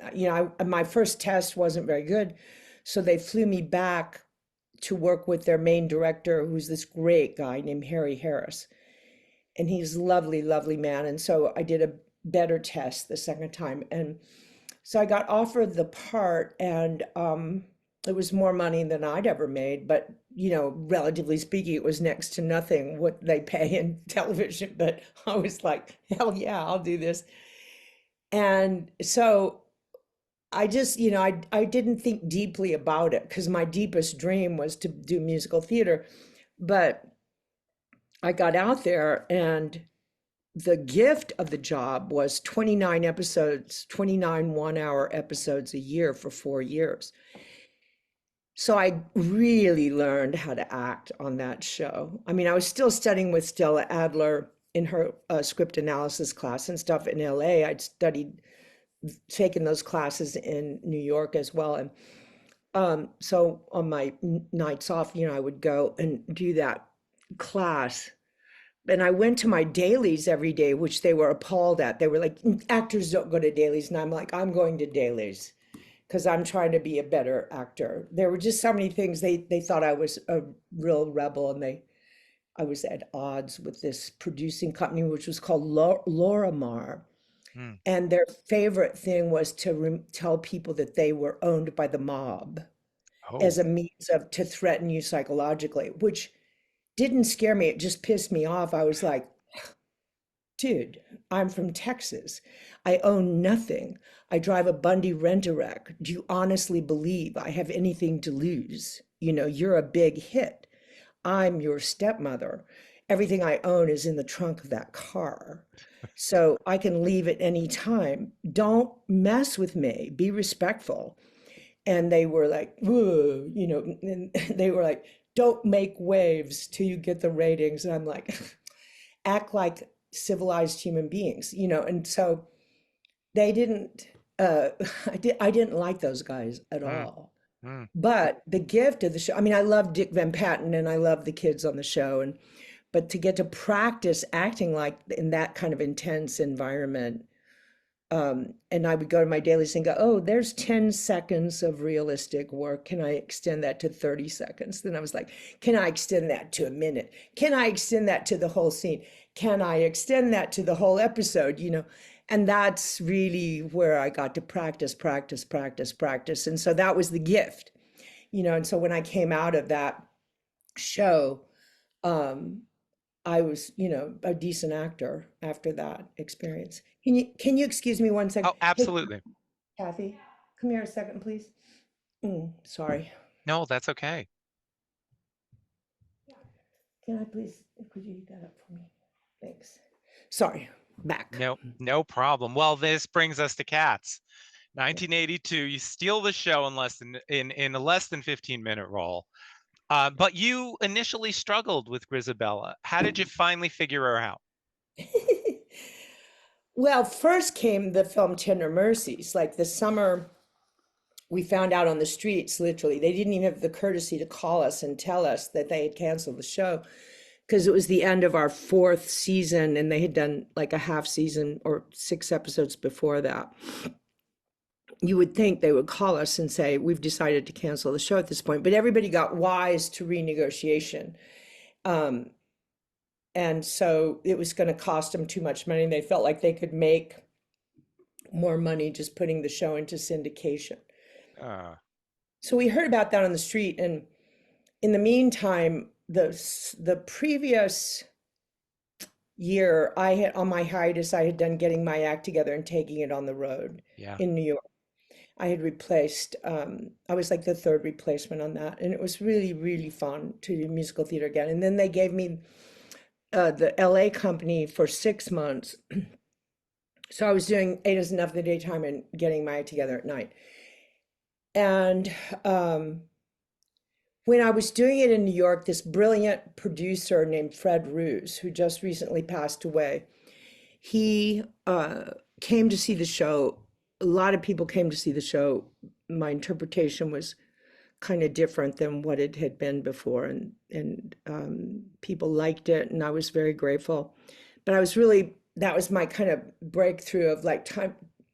my first test wasn't very good. So they flew me back to work with their main director, who's this great guy named Harry Harris. And he's a lovely, lovely man. And so I did a better test the second time. And so I got offered the part, and it was more money than I'd ever made. But, relatively speaking, it was next to nothing what they pay in television. But I was like, hell yeah, I'll do this. And so I just, I didn't think deeply about it, because my deepest dream was to do musical theater. But I got out there, and the gift of the job was 29 episodes, 29 one-hour episodes a year for 4 years. So I really learned how to act on that show. I mean, I was still studying with Stella Adler in her script analysis class and stuff in LA. I'd taken those classes in New York as well. And so on my nights off, I would go and do that class. And I went to my dailies every day, which they were appalled at. They were like, actors don't go to dailies. And I'm like, I'm going to dailies because I'm trying to be a better actor. There were just so many things. They thought I was a real rebel, and I was at odds with this producing company, which was called Lorimar. And their favorite thing was to tell people that they were owned by the mob as Oh, a means to threaten you psychologically, which didn't scare me. It just pissed me off. I was like, dude, I'm from Texas. I own nothing. I drive a Bundy Rent-A-Wreck. Do you honestly believe I have anything to lose? You're a big hit. I'm your stepmother. Everything I own is in the trunk of that car. So I can leave at any time. Don't mess with me. Be respectful. And they were like, "Ooh," and they were like, don't make waves till you get the ratings. And I'm like, act like civilized human beings, and so they didn't, I didn't like those guys at mm, all. mm. But the gift of the show, I mean, I love Dick Van Patten and I love the kids on the show, but to get to practice acting like in that kind of intense environment And I would go to my dailies and go, oh, there's 10 seconds of realistic work. Can I extend that to 30 seconds? Then I was like, can I extend that to a minute? Can I extend that to the whole scene? Can I extend that to the whole episode? And that's really where I got to practice, practice, practice, practice. And so that was the gift, and so when I came out of that show, um, I was, a decent actor after that experience. Can you excuse me one second? Oh, Hey, absolutely. Kathy, come here a second, please. Sorry. No, that's okay. Can I please, could you heat that up for me? Thanks. Sorry, back. No problem. Well, this brings us to Cats. 1982, you steal the show in a less than 15-minute role. But you initially struggled with Grisabella. How did you finally figure her out? Well, first came the film Tender Mercies, like the summer we found out on the streets, literally. They didn't even have the courtesy to call us and tell us that they had canceled the show because it was the end of our fourth season and they had done like a half season or 6 episodes before that. You would think they would call us and say, we've decided to cancel the show at this point, but everybody got wise to renegotiation. And so it was going to cost them too much money. They felt like they could make more money just putting the show into syndication. So we heard about that on the street. And in the meantime, the previous year, I had on my hiatus, I had done Getting My Act Together and Taking It on the Road in New York. I had replaced, I was like the third replacement on that. And it was really, really fun to do musical theater again. And then they gave me the LA company for 6 months. So I was doing 8 is Enough in the daytime and Getting My Act Together at night. And when I was doing it in New York, this brilliant producer named Fred Roos, who just recently passed away, he came to see the show. A lot of people came to see the show. My interpretation was kind of different than what it had been before, and people liked it, and I was very grateful. But that was my kind of breakthrough of like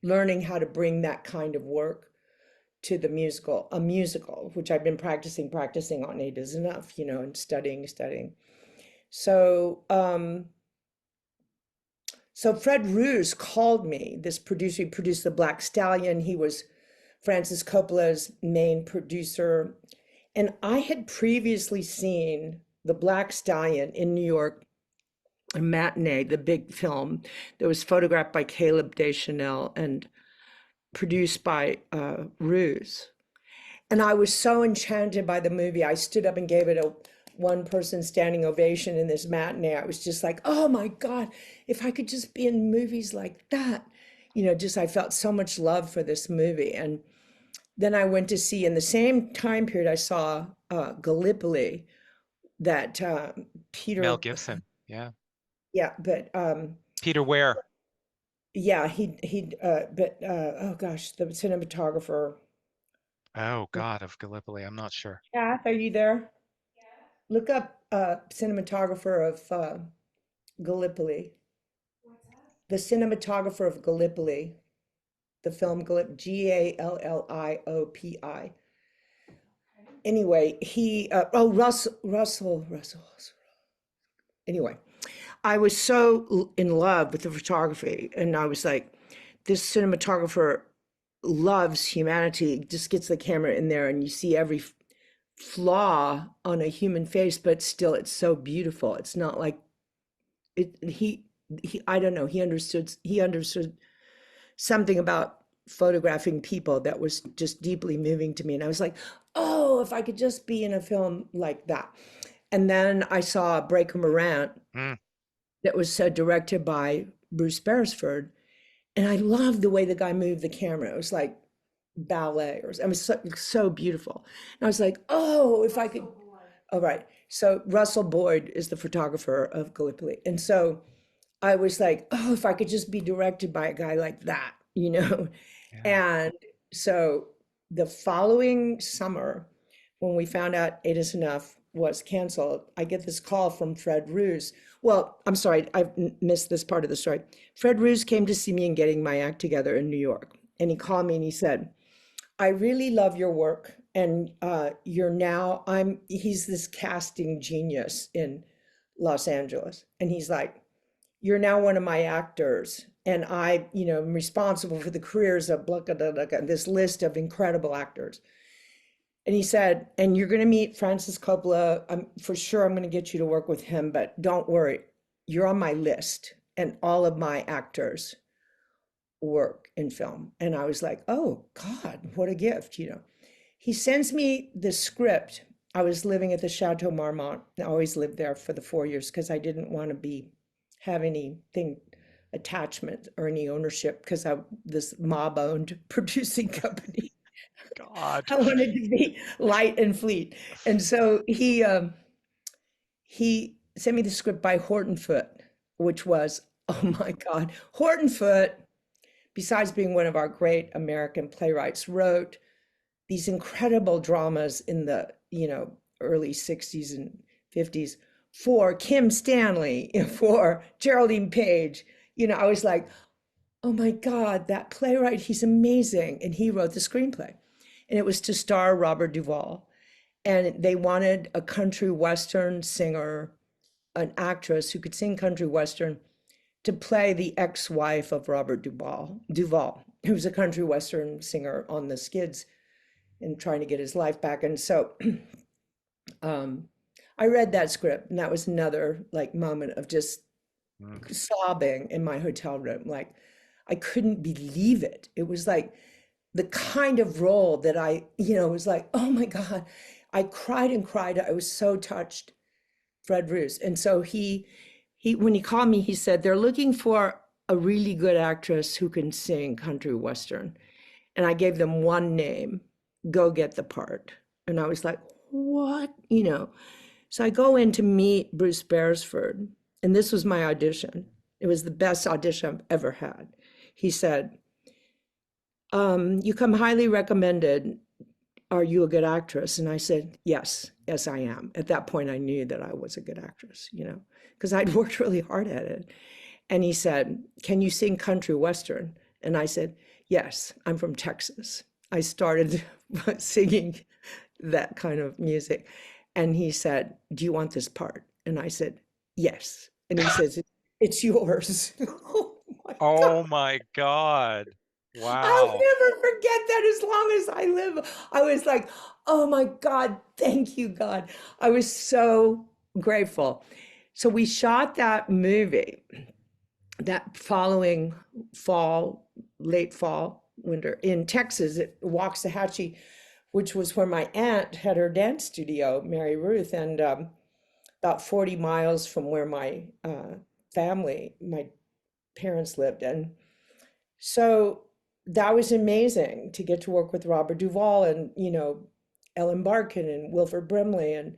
learning how to bring that kind of work to a musical, which I've been practicing on 8 is Enough, and studying. So, so Fred Roos called me, this producer. He produced The Black Stallion. He was Francis Coppola's main producer. And I had previously seen The Black Stallion in New York, a matinee, the big film that was photographed by Caleb Deschanel and produced by Roos. And I was so enchanted by the movie. I stood up and gave it a one-person standing ovation in this matinee. I was just like, oh my God, if I could just be in movies like that. I felt so much love for this movie. And then I went to see, in the same time period, I saw Gallipoli, that Peter. Mel Gibson, yeah. Yeah, but Peter Ware. Yeah, oh gosh, the cinematographer. Oh God, of Gallipoli, I'm not sure. Kath, are you there? Look up cinematographer of Gallipoli. What's that? The cinematographer of Gallipoli, the film Gallipoli, Galliopi. Anyway, Russell. Anyway, I was so in love with the photography, and I was like, this cinematographer loves humanity, just gets the camera in there and you see every flaw on a human face, but still it's so beautiful. It's not like he I don't know, he understood something about photographing people that was just deeply moving to me. And I was like, oh, if I could just be in a film like that. And then I saw Breaker Morant that was directed by Bruce Beresford. And I loved the way the guy moved the camera. It was like ballet, so beautiful. And I was like, oh, if I could. Oh, right. So Russell Boyd is the photographer of Gallipoli. And so I was like, oh, if I could just be directed by a guy like that, Yeah. And so the following summer, when we found out 8 is Enough was canceled, I get this call from Fred Roos. Well, I'm sorry, I missed this part of the story. Fred Roos came to see me in getting my act together in New York. And he called me and he said, I really love your work. And he's this casting genius in Los Angeles. And he's like, you're now one of my actors. And I'm responsible for the careers of blah, blah, blah, blah, this list of incredible actors. And he said, and you're going to meet Francis Coppola. For sure, I'm going to get you to work with him, but don't worry, you're on my list. And all of my actors work in film. And I was like, oh God, what a gift, He sends me the script. I was living at the Chateau Marmont. I always lived there for the 4 years because I didn't want to have anything attachment or any ownership because this mob-owned producing company. God. I wanted to be light and fleet. And so he sent me the script by Horton Foote, which was, oh my God, Horton Foote, besides being one of our great American playwrights, wrote these incredible dramas in the, early 60s and 50s for Kim Stanley, for Geraldine Page. I was like, oh my God, that playwright, he's amazing. And he wrote the screenplay. And it was to star Robert Duvall. And they wanted a country western singer, an actress who could sing country western, to play the ex-wife of Robert Duvall, who was a country western singer on the skids and trying to get his life back. And so I read that script, and that was another moment of just sobbing in my hotel room. Like, I couldn't believe it. It was like the kind of role that I was like, oh my God. I cried and cried. I was so touched, Fred Roos. And so he when he called me, he said, they're looking for a really good actress who can sing country western. And I gave them one name, go get the part. And I was like, what? So I go in to meet Bruce Beresford, and this was my audition. It was the best audition I've ever had. He said, you come highly recommended. Are you a good actress? And I said, yes, I am. At that point, I knew that I was a good actress, because I'd worked really hard at it. And he said, can you sing country western? And I said, yes, I'm from Texas. I started singing that kind of music. And he said, do you want this part? And I said, yes. And he says, it's yours. Oh my God. Wow. I'll never forget that as long as I live. I was like, oh my God, thank you, God. I was so grateful. So we shot that movie that following fall, late fall, winter in Texas at Waxahachie, which was where my aunt had her dance studio, Mary Ruth, and about 40 miles from where my family, my parents lived. And so that was amazing to get to work with Robert Duvall and, Ellen Barkin and Wilford Brimley and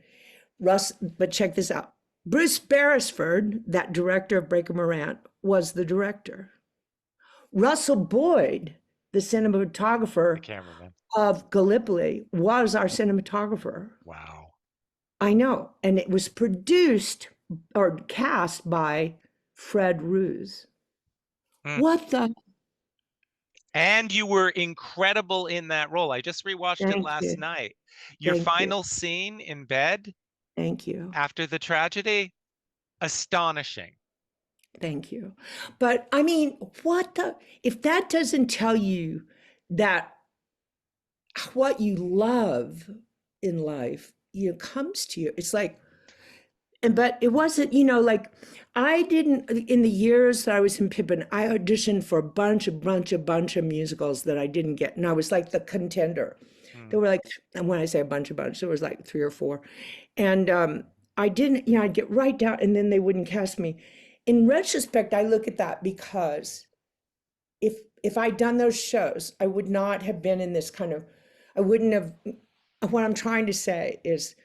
Russ. But check this out. Bruce Beresford, that director of Breaker Morant, was the director. Russell Boyd, the cinematographer of Gallipoli, was our cinematographer. Wow. I know. And it was produced or cast by Fred Roos. What the? And you were incredible in that role. I just rewatched it last night. Your final scene in bed. Thank you. After the tragedy, astonishing. Thank you. But I mean, if that doesn't tell you that what you love in life, comes to you, it's like, but it wasn't, I didn't, in the years that I was in Pippin, I auditioned for a bunch of musicals that I didn't get. And I was like the contender. There were and when I say a bunch, there was like 3 or 4. And I didn't, I'd get right down and then they wouldn't cast me. In retrospect, I look at that because if I'd done those shows, I would not have been in this I wouldn't have, what I'm trying to say is,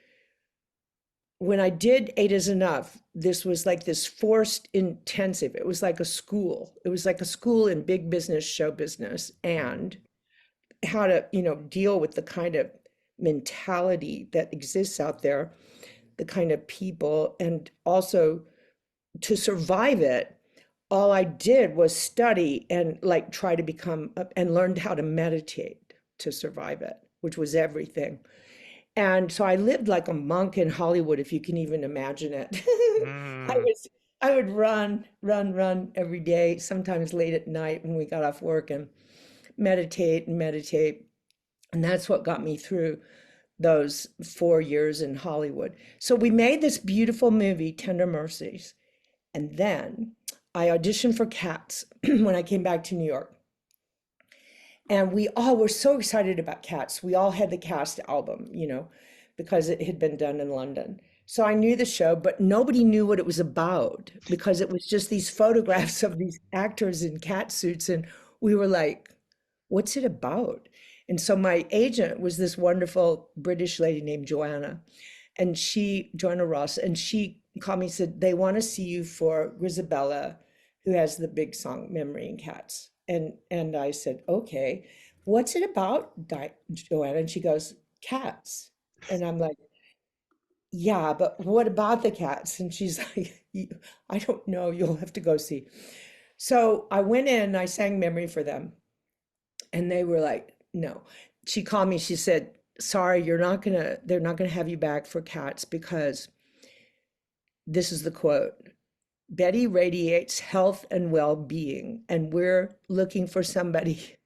when I did 8 is Enough, this was like this forced intensive. It was like a school. It was like a school in big business, show business, and how to, deal with the kind of mentality that exists out there. the kind of people, and also to survive it, all I did was study and like try to become and learned how to meditate to survive it, which was everything. And so I lived like a monk in Hollywood, if you can even imagine it. I Mm. was I would run every day, sometimes late at night when we got off work, and meditate and meditate. And that's what got me through those 4 years in Hollywood. So we made this beautiful movie, Tender Mercies. And then I auditioned for Cats when I came back to New York. And we all were so excited about Cats. We all had the cast album, because it had been done in London. So I knew the show, but nobody knew what it was about because it was just these photographs of these actors in cat suits. And we were like, what's it about? And so my agent was this wonderful British lady named Joanna Ross, and she called me and said, they want to see you for Grisabella, who has the big song Memory in Cats. And I said, okay, what's it about, Joanna? And she goes, cats. And I'm like, yeah, but what about the cats? And she's like, I don't know, you'll have to go see. So I went in, I sang Memory for them, and they were like, no. She called me, she said, sorry, they're not gonna have you back for Cats because this is the quote: Betty radiates health and well-being, and we're looking for somebody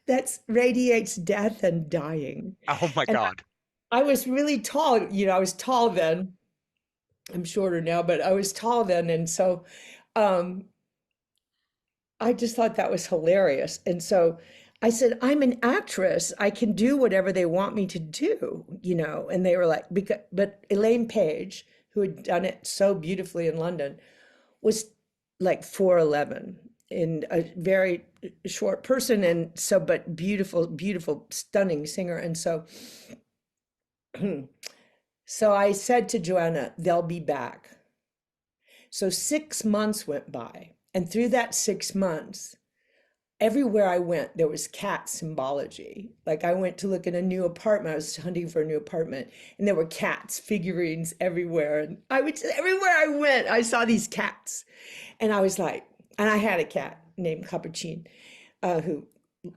that radiates death and dying. Oh my And God. I was really tall, I was tall then. I'm shorter now, but I was tall then. And so um, I just thought that was hilarious. And so I said, I'm an actress. I can do whatever they want me to do, And they were like, but Elaine Page, who had done it so beautifully in London, was like 4'11", and a very short person, and so, but beautiful, beautiful, stunning singer. And so, so I said to Joanna, they'll be back. So 6 months went by, and through that 6 months, everywhere I went, there was cat symbology. Like I went to look at a new apartment. I was hunting for a new apartment, and there were cats, figurines everywhere. And everywhere I went, I saw these cats. And I was like, and I had a cat named Capucine, who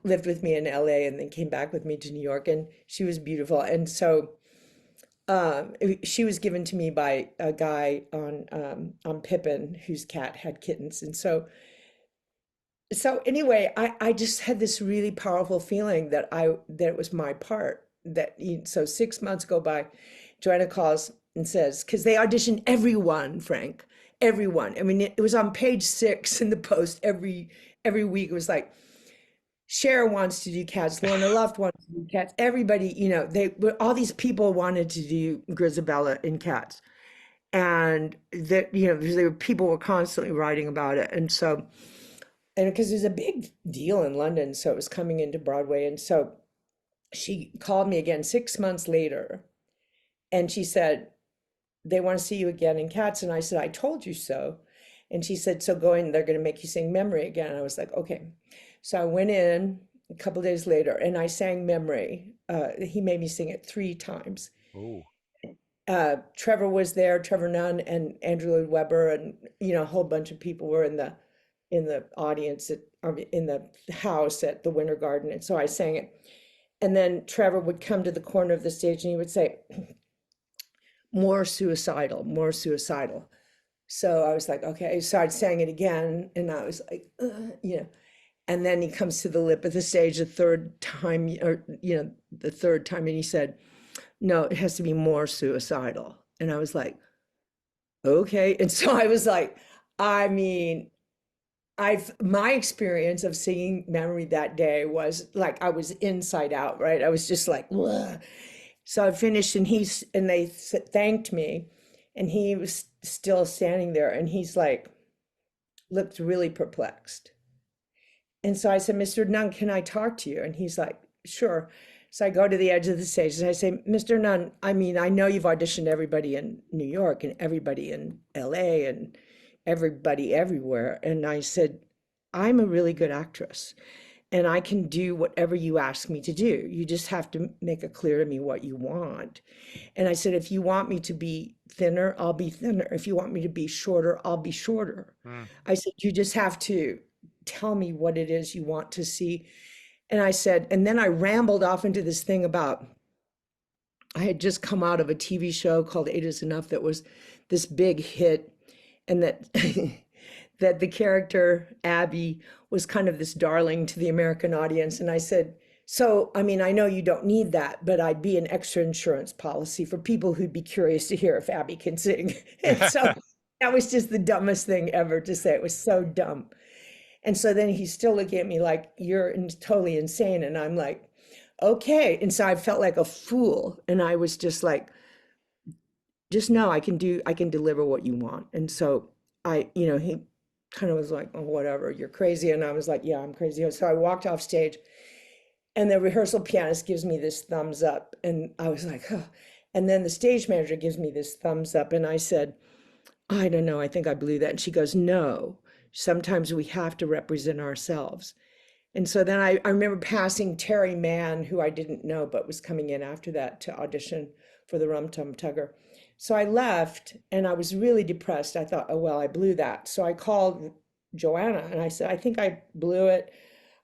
lived with me in LA and then came back with me to New York, and she was beautiful. And so she was given to me by a guy on Pippin whose cat had kittens. And so anyway, I just had this really powerful feeling that it was my part. So 6 months go by, Joanna calls and says, because they auditioned everyone, Frank, everyone. I mean, it was on page 6 in the Post every week. It was like, Cher wants to do Cats, Lorna Luft wants to do Cats. Everybody, all these people wanted to do Grisabella in Cats, and that people were constantly writing about it, and because there's a big deal in London, so it was coming into Broadway. And so she called me again 6 months later, and she said, they want to see you again in Cats. And I said, I told you so. And she said, so go in, they're going to make you sing Memory again. And I was like, okay. So I went in a couple days later and I sang Memory. He made me sing it 3 times. Oh. Trevor was there, Trevor Nunn and Andrew Lloyd Webber, and a whole bunch of people were in the audience in the house at the Winter Garden. And so I sang it. And then Trevor would come to the corner of the stage and he would say, more suicidal, more suicidal. So I was like, okay. So I sang it again, and I was like, And then he comes to the lip of the stage the third time, and he said, no, it has to be more suicidal. And I was like, okay. And so I was like, I mean, my experience of singing Memory that day was like I was inside out, right? I was just like, ugh. So I finished, and they thanked me, and he was still standing there, and he's like, looked really perplexed. And so I said, Mr. Nunn, can I talk to you? And he's like, sure. So I go to the edge of the stage and I say, Mr. Nunn, I mean, I know you've auditioned everybody in New York and everybody in LA and everybody everywhere. And I said, I'm a really good actress. and I can do whatever you ask me to do. You just have to make it clear to me what you want. And I said, if you want me to be thinner, I'll be thinner. If you want me to be shorter, I'll be shorter. Mm. I said, you just have to tell me what it is you want to see. And I said, and then I rambled off into this thing about, I had just come out of a TV show called Eight Is Enough that was this big hit, and that that the character Abby was kind of this darling to the American audience. And I said, so, I mean, I know you don't need that, but I'd be an extra insurance policy for people who'd be curious to hear if Abby can sing. And so that was just the dumbest thing ever to say. It was so dumb. And so then he's still looking at me like, you're totally insane. And I'm like, okay. And so I felt like a fool. And I was just like, just know I can deliver what you want. And so he kind of was like, oh, whatever, you're crazy. And I was like, yeah, I'm crazy. So I walked off stage, and the rehearsal pianist gives me this thumbs up. And I was like, oh. And then the stage manager gives me this thumbs up. And I said, I don't know, I think I blew that. And she goes, no, sometimes we have to represent ourselves. And so then I remember passing Terry Mann, who I didn't know, but was coming in after that to audition for the Rum Tum Tugger. So I left, and I was really depressed. I thought, oh, well, I blew that. So I called Joanna, and I said, I think I blew it.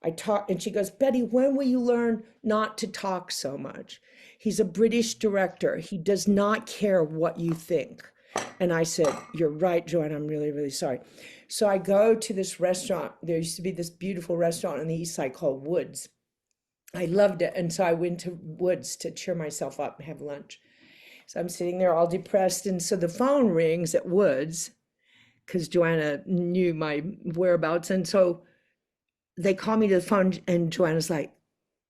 I talked, and she goes, Betty, when will you learn not to talk so much? He's a British director. He does not care what you think. And I said, you're right, Joanna, I'm really, really sorry. So I go to this restaurant. There used to be this beautiful restaurant on the east side called Woods. I loved it. And so I went to Woods to cheer myself up and have lunch. So I'm sitting there all depressed. And so the phone rings at Woods because Joanna knew my whereabouts. And so they call me to the phone, and Joanna's like,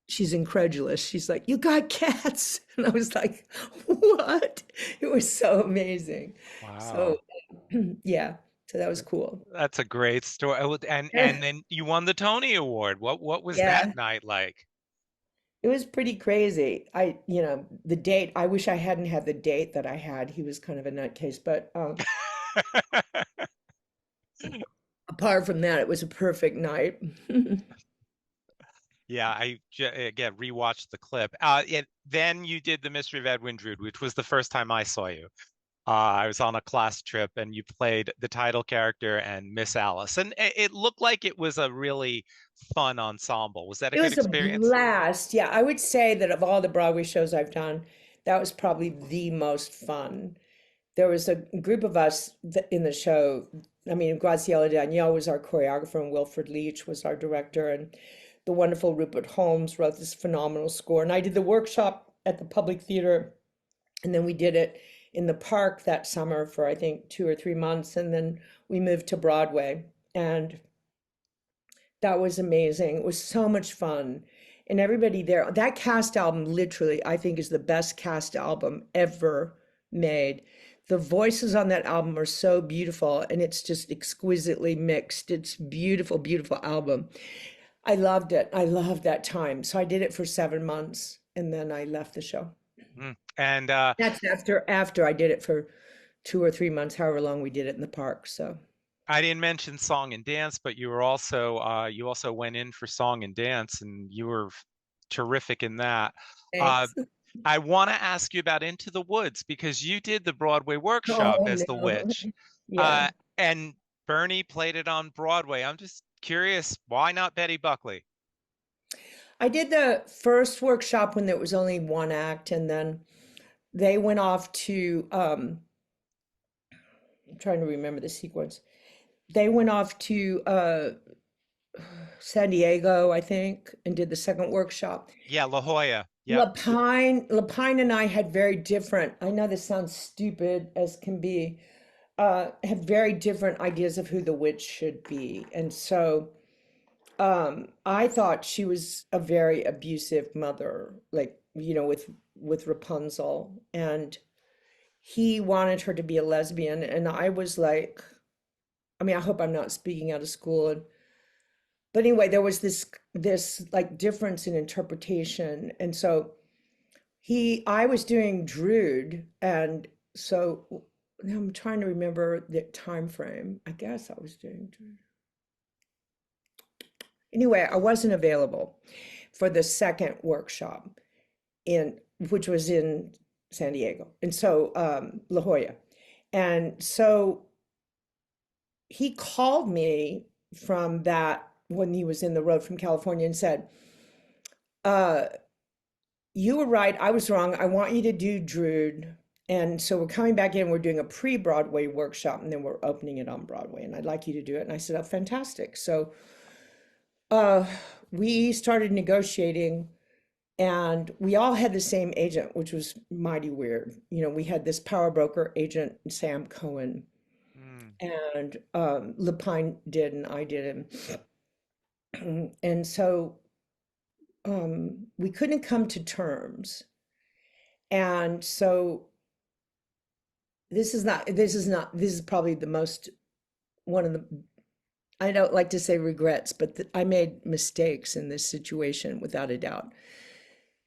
she's incredulous. She's like, you got cats. And I was like, what? It was so amazing. Wow. So yeah, so that was cool. That's a great story. And then you won the Tony Award. What was that Yeah, night like? it was pretty crazy. The date, I wish I hadn't had the date that I had. He was kind of a nutcase, but apart from that, it was a perfect night. Yeah, again rewatched the clip. Then you did The Mystery of Edwin Drood, which was the first time I saw you. I was on a class trip, and you played the title character and Miss Alice, and it looked like it was a really fun ensemble. Was that a It good was a experience? blast. Yeah, I would say that of all the Broadway shows I've done, that was probably the most fun. There was a group of us in the show. I mean, Graciela Danielle was our choreographer, and Wilfred Leach was our director, and the wonderful Rupert Holmes wrote this phenomenal score. And I did the workshop at the Public Theater, and then we did it in the park that summer for I think 2 or 3 months, and then we moved to Broadway, and that was amazing. It was so much fun. And everybody there, that cast album literally, I think, is the best cast album ever made. The voices on that album are so beautiful, and it's just exquisitely mixed. It's beautiful, beautiful album. I loved it. I loved that time. So I did it for 7 months, and then I left the show. Mm. And That's after I did it for 2 or 3 months, however long we did it in the park. So I didn't mention song and dance, but you also went in for song and dance, and you were terrific in that. Uh, thanks. I want to ask you about Into the Woods because you did the Broadway workshop Oh as the no. witch, Yeah. uh, and Bernie played it on Broadway. I'm just curious, why not Betty Buckley? I did the first workshop when there was only one act, and then they went off to I'm trying to remember the sequence. They went off to San Diego, I think, and did the second workshop. Yeah, La Jolla. Yep. Lapine and I had very different, I know this sounds stupid as can be, have very different ideas of who the witch should be. And so I thought she was a very abusive mother, like, with Rapunzel. And he wanted her to be a lesbian. And I was like, I mean, I hope I'm not speaking out of school. But anyway, there was this like difference in interpretation. And so I was doing Drood, and so now I'm trying to remember the time frame. I guess I was doing Drood. Anyway, I wasn't available for the second workshop which was in San Diego, and so La Jolla. And so he called me from that when he was in the road from California and said, you were right, I was wrong. I want you to do Drood. And so we're coming back in, we're doing a pre-Broadway workshop, and then we're opening it on Broadway, and I'd like you to do it. And I said, oh, fantastic. So we started negotiating, and we all had the same agent, which was mighty weird. You know, we had this power broker agent, Sam Cohen, and Lapine did, and I did him. And so we couldn't come to terms. And so this is probably the most, one of the, I don't like to say regrets, but I made mistakes in this situation without a doubt.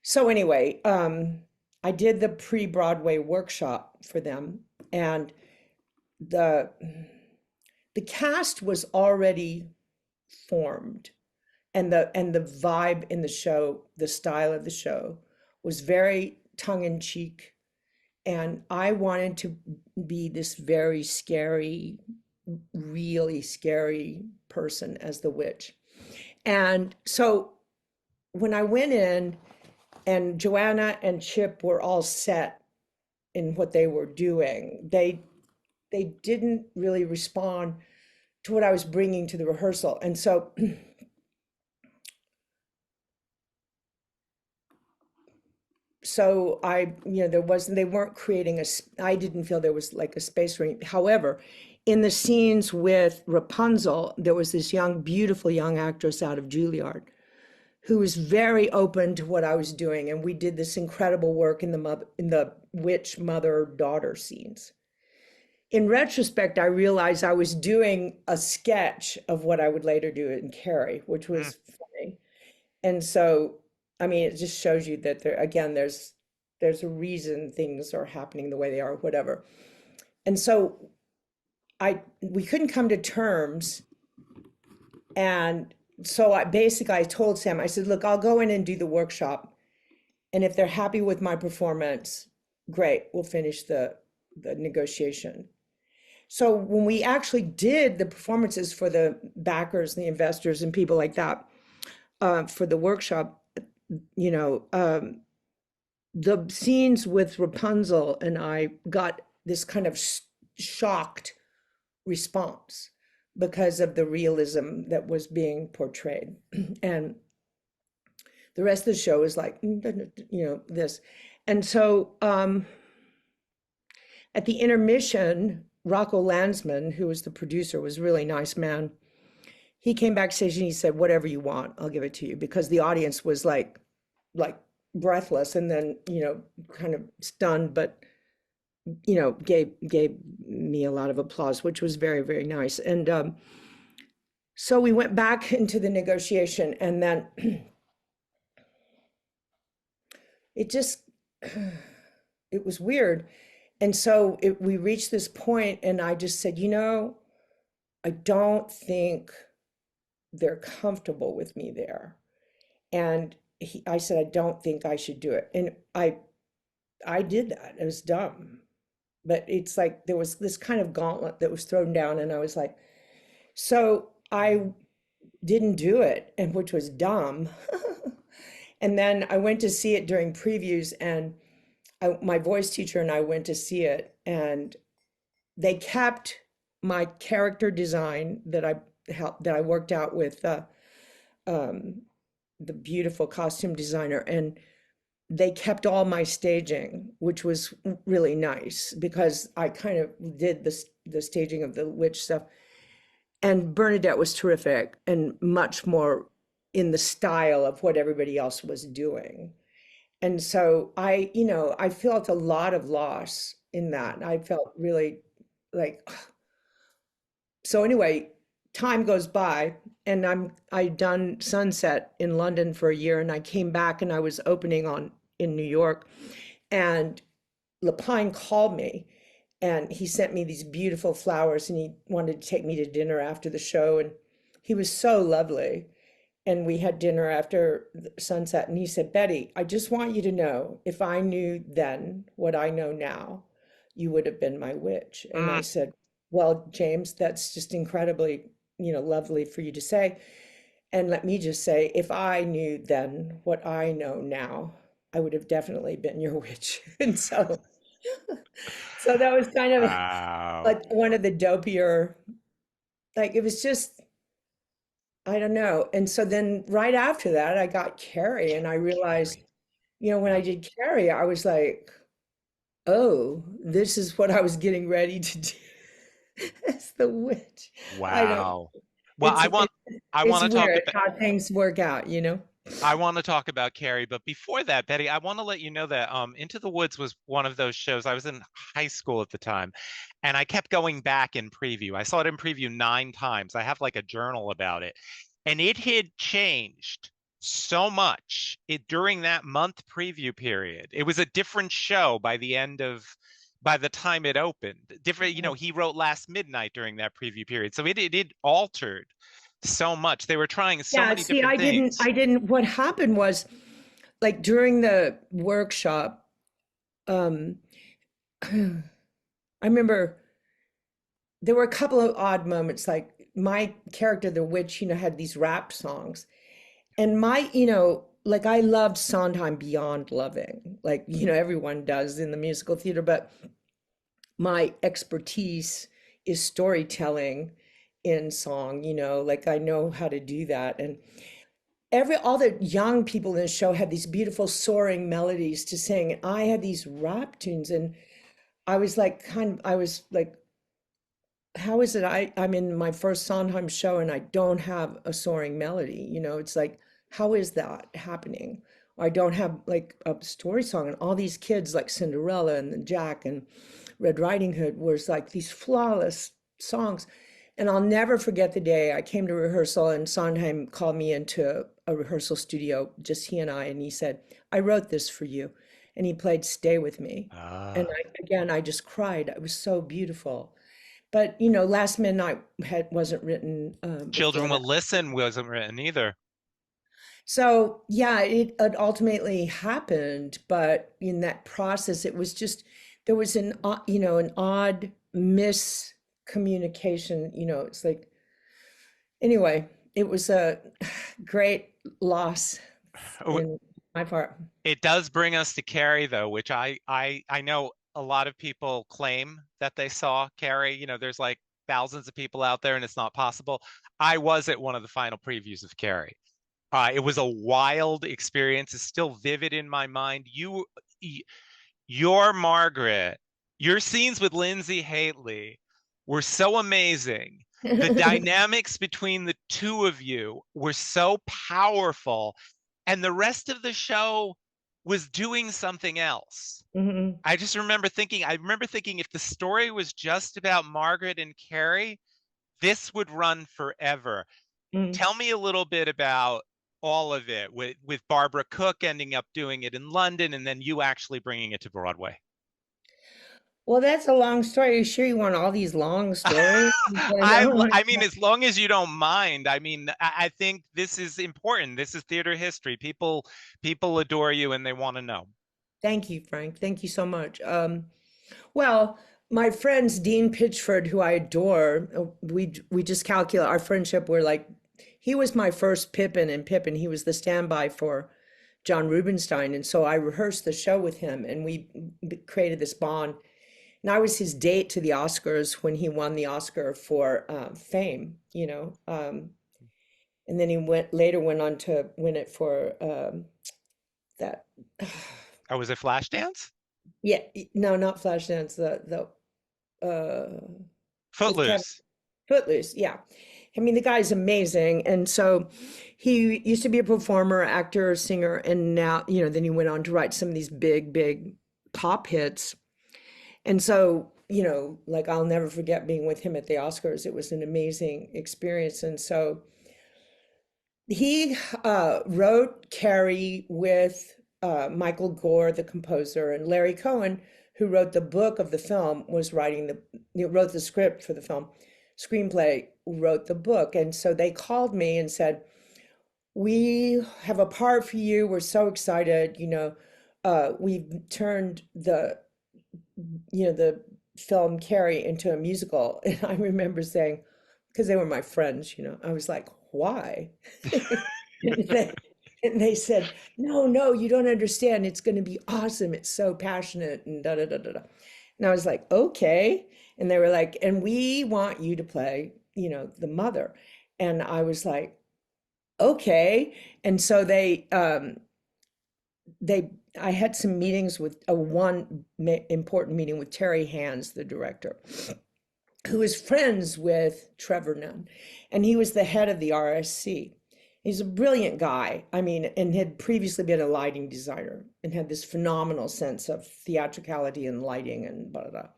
So anyway, I did the pre-Broadway workshop for them, and the cast was already formed, and the vibe in the show, the style of the show was very tongue-in-cheek, and I wanted to be this very scary, really scary person as the witch. And so when I went in, and Joanna and Chip were all set in what they were doing, they didn't really respond to what I was bringing to the rehearsal. And so they weren't creating I didn't feel there was like a space for me. However, in the scenes with Rapunzel, there was this beautiful young actress out of Juilliard who was very open to what I was doing. And we did this incredible work in the witch mother-daughter scenes. In retrospect, I realized I was doing a sketch of what I would later do in Carrie, which was funny. And so, I mean, it just shows you that there's a reason things are happening the way they are, whatever. And so we couldn't come to terms. And so I told Sam, I said, look, I'll go in and do the workshop. And if they're happy with my performance, great, we'll finish the negotiation. So when we actually did the performances for the backers, the investors, and people like that, for the workshop, you know, the scenes with Rapunzel and I got this kind of shocked response because of the realism that was being portrayed. And the rest of the show is like, you know, this. And so at the intermission, Rocco Landsman, who was the producer, was a really nice man. He came backstage and he said, whatever you want, I'll give it to you, because the audience was like breathless, and then, you know, kind of stunned, but, you know, gave me a lot of applause, which was very, very nice. And so we went back into the negotiation, and then it was weird. And so we reached this point, and I just said, you know, I don't think they're comfortable with me there. And I said, I don't think I should do it. And I did that. It was dumb. But it's like there was this kind of gauntlet that was thrown down, and I was like, so I didn't do it, and which was dumb. And then I went to see it during previews, and my voice teacher and I went to see it, and they kept my character design that I worked out with the beautiful costume designer, and they kept all my staging, which was really nice because I kind of did the staging of the witch stuff. And Bernadette was terrific and much more in the style of what everybody else was doing. And so I felt a lot of loss in that. I felt really like, so anyway, time goes by, and I'd done Sunset in London for a year, and I came back and I was opening in New York, and Lapine called me, and he sent me these beautiful flowers, and he wanted to take me to dinner after the show, and he was so lovely. and we had dinner after sunset. And he said, Betty, I just want you to know, if I knew then what I know now, you would have been my witch. And I Mm, said, well, James, that's just incredibly, lovely for you to say. And let me just say, if I knew then what I know now, I would have definitely been your witch. And so that was kind of wow. like one of the dopier, like it was just, I don't know. And so then right after that, I got Carrie, and I realized, Carrie. when I Yeah. did Carrie, I was like, oh, this is what I was getting ready to do as the witch. I don't, Wow. Well, it's, it's, I it's want to talk weird about how things work out, you know? I want to talk about Carrie, but before that, Betty, I want to let you know that Into the Woods was one of those shows. I was in high school at the time, and I kept going back in preview. I saw it in preview 9 times. I have like a journal about it, and it had changed so much during that month preview period. It was a different show by the time it opened. Different, he wrote Last Midnight during that preview period, so it altered so much. They were trying so Yeah, many see, different things. what happened was like during the workshop, um, I remember there were a couple of odd moments, like my character, the witch, had these rap songs. And like I loved Sondheim beyond loving, like, everyone does in the musical theater, but my expertise is storytelling in song, like I know how to do that. And all the young people in the show had these beautiful soaring melodies to sing. And I had these rap tunes, and I was like, how is it I'm in my first Sondheim show and I don't have a soaring melody? It's like, how is that happening? Or I don't have like a story song. And all these kids like Cinderella and Jack and Red Riding Hood was like these flawless songs. And I'll never forget the day I came to rehearsal and Sondheim called me into a rehearsal studio, just he and I, and he said, I wrote this for you. And he played Stay With Me. And Ah. I just cried. It was so beautiful. But Last Midnight wasn't written before Children that. Will Listen wasn't written either. So yeah, it ultimately happened, but in that process, it was just there was an odd miscommunication. It's like anyway, it was a great loss Oh, in my part. it does bring us to Carrie, though, which I know a lot of people claim that they saw Carrie. There's like thousands of people out there, and it's not possible. I was at one of the final previews of Carrie. It was a wild experience. It's still vivid in my mind. Your Margaret, your scenes with Lindsay Haley were so amazing. The dynamics between the two of you were so powerful, and the rest of the show was doing something else. Mhm. I remember thinking if the story was just about Margaret and Carrie, this would run forever. Mhm. Tell me a little bit about all of it with Barbara Cook ending up doing it in London and then you actually bringing it to Broadway. Well, that's a long story. Are you sure you want all these long stories? I don't I mean, as long as you don't mind. I mean, I think this is important. This is theater history. People adore you and they want to know. Thank you, Frank. Thank you so much. Well, my friends Dean Pitchford, who I adore, we just calculate our friendship. We're like, he was my first Pippin in Pippin. He was the standby for John Rubinstein, and so I rehearsed the show with him, and we created this bond. And I was his date to the Oscars when he won the Oscar for Fame, and then he went on to win it for that. Oh, was it Flashdance? Yeah, no, not Flashdance. The with Kevin Footloose. Footloose. Yeah, I mean the guy's amazing, and so he used to be a performer, actor, singer, and now then he went on to write some of these big, big pop hits. And so like I'll never forget being with him at the Oscars. It was an amazing experience, and so he wrote Carrie with Michael Gore, the composer, and Larry Cohen, who wrote the book of the film, was wrote the script for the film. Screenplay wrote the book. And so they called me and said, we have a part for you. We're so excited. We've turned the film Carrie into a musical. And I remember saying, because they were my friends, I was like, why? And they said, no, no, you don't understand. It's going to be awesome. It's so passionate and da da da da da. And I was like, okay. And they were like, and we want you to play, the mother. And I was like, okay. And so I had some meetings with important meeting with Terry Hands, the director, who is friends with Trevor Nunn, and he was the head of the RSC. He's a brilliant guy. I mean, and had previously been a lighting designer and had this phenomenal sense of theatricality and lighting and blah, blah, blah.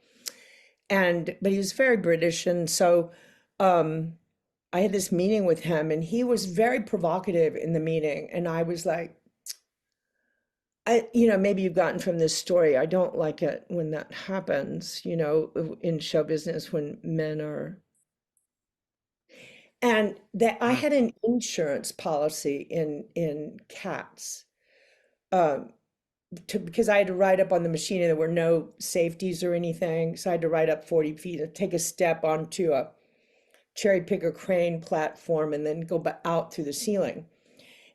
But he was very British. And so I had this meeting with him, and he was very provocative in the meeting. And I was like, maybe you've gotten from this story, I don't like it when that happens, in show business when men are. And that I Mm, had an insurance policy in Cats, um, because I had to ride up on the machine and there were no safeties or anything. So I had to ride up 40 feet and take a step onto a cherry picker crane platform and then go out through the ceiling.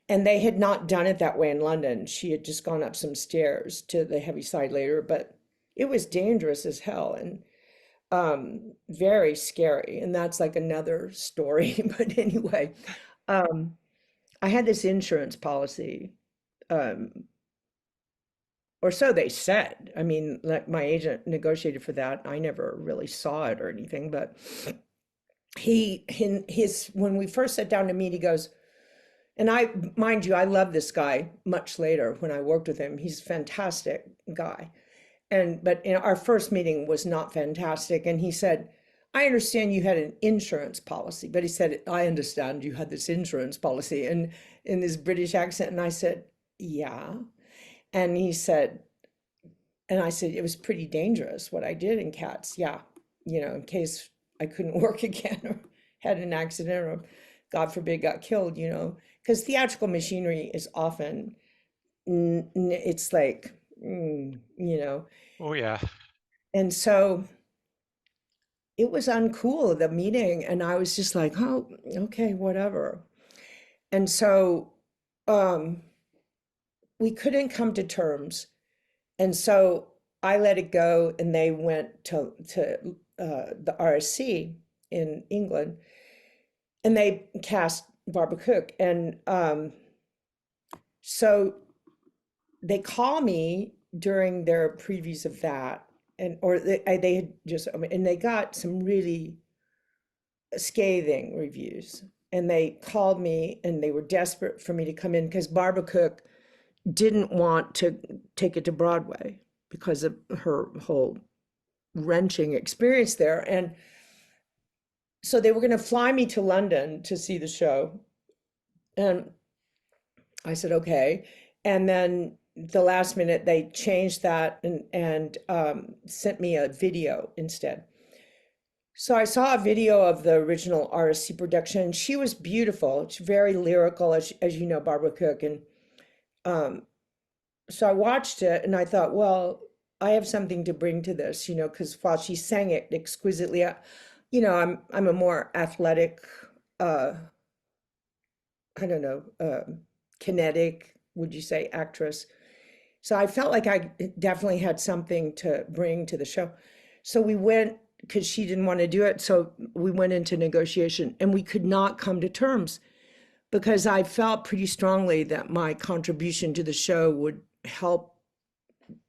And they had not done it that way in London. She had just gone up some stairs to the heavy side later, but it was dangerous as hell and very scary. And that's like another story. But anyway, um, I had this insurance policy, um, or so they said. I mean, like my agent negotiated for that. I never really saw it or anything, but when we first sat down to meet, he goes, and mind you, I love this guy much later when I worked with him. He's a fantastic guy. But our first meeting was not fantastic. And he said, I understand you had an insurance policy, but he said, I understand you had this insurance policy and in this British accent. And I said, yeah. And he said, and I said, it was pretty dangerous what I did in Cats. Yeah. In case I couldn't work again or had an accident or God forbid got killed, because theatrical machinery is often, it's like, oh yeah. and so it was uncool, the meeting, and I was just like, oh, okay, whatever. And so um, we couldn't come to terms, and so I let it go, and they went to the RSC in England, and they cast Barbara Cook, and so they call me during their previews of that, or they had just, and they got some really scathing reviews. And they called me and they were desperate for me to come in because Barbara Cook didn't want to take it to Broadway because of her whole wrenching experience there. And so they were going to fly me to London to see the show. And I said, okay. And then the last minute they changed that and sent me a video instead. So I saw a video of the original RSC production. She was beautiful. She's very lyrical, as you know, Barbara Cook. And um, so I watched it and I thought, well, I have something to bring to this, because while she sang it exquisitely, I'm a more athletic, uh, I don't know, kinetic, would you say, actress. So I felt like I definitely had something to bring to the show. So we went, because she didn't want to do it. So we went into negotiation and we could not come to terms because I felt pretty strongly that my contribution to the show would help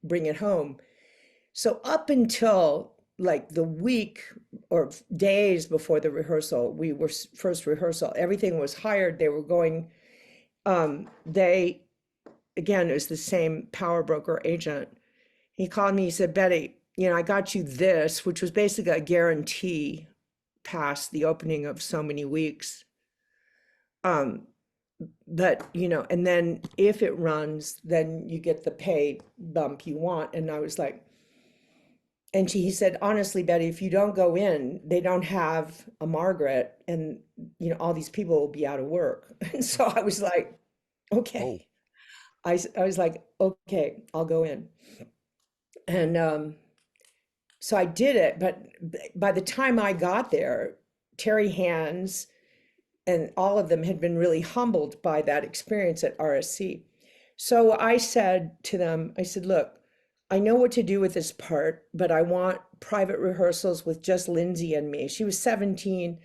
bring it home. So up until like the week or days before the rehearsal, we were first rehearsal, everything was hired. They were going, again, it was the same power broker agent. He called me, he said, Betty, I got you this, which was basically a guarantee past the opening of so many weeks. But, and then if it runs, then you get the pay bump you want. And I was like, And he said, honestly, Betty, if you don't go in, they don't have a Margaret, and all these people will be out of work. And so I was like, Oh, okay. I was like, okay, I'll go in. And so I did it. But by the time I got there, Terry Hands and all of them had been really humbled by that experience at RSC. So I said to them, I said, look, I know what to do with this part, but I want private rehearsals with just Lindsay and me. She was 17.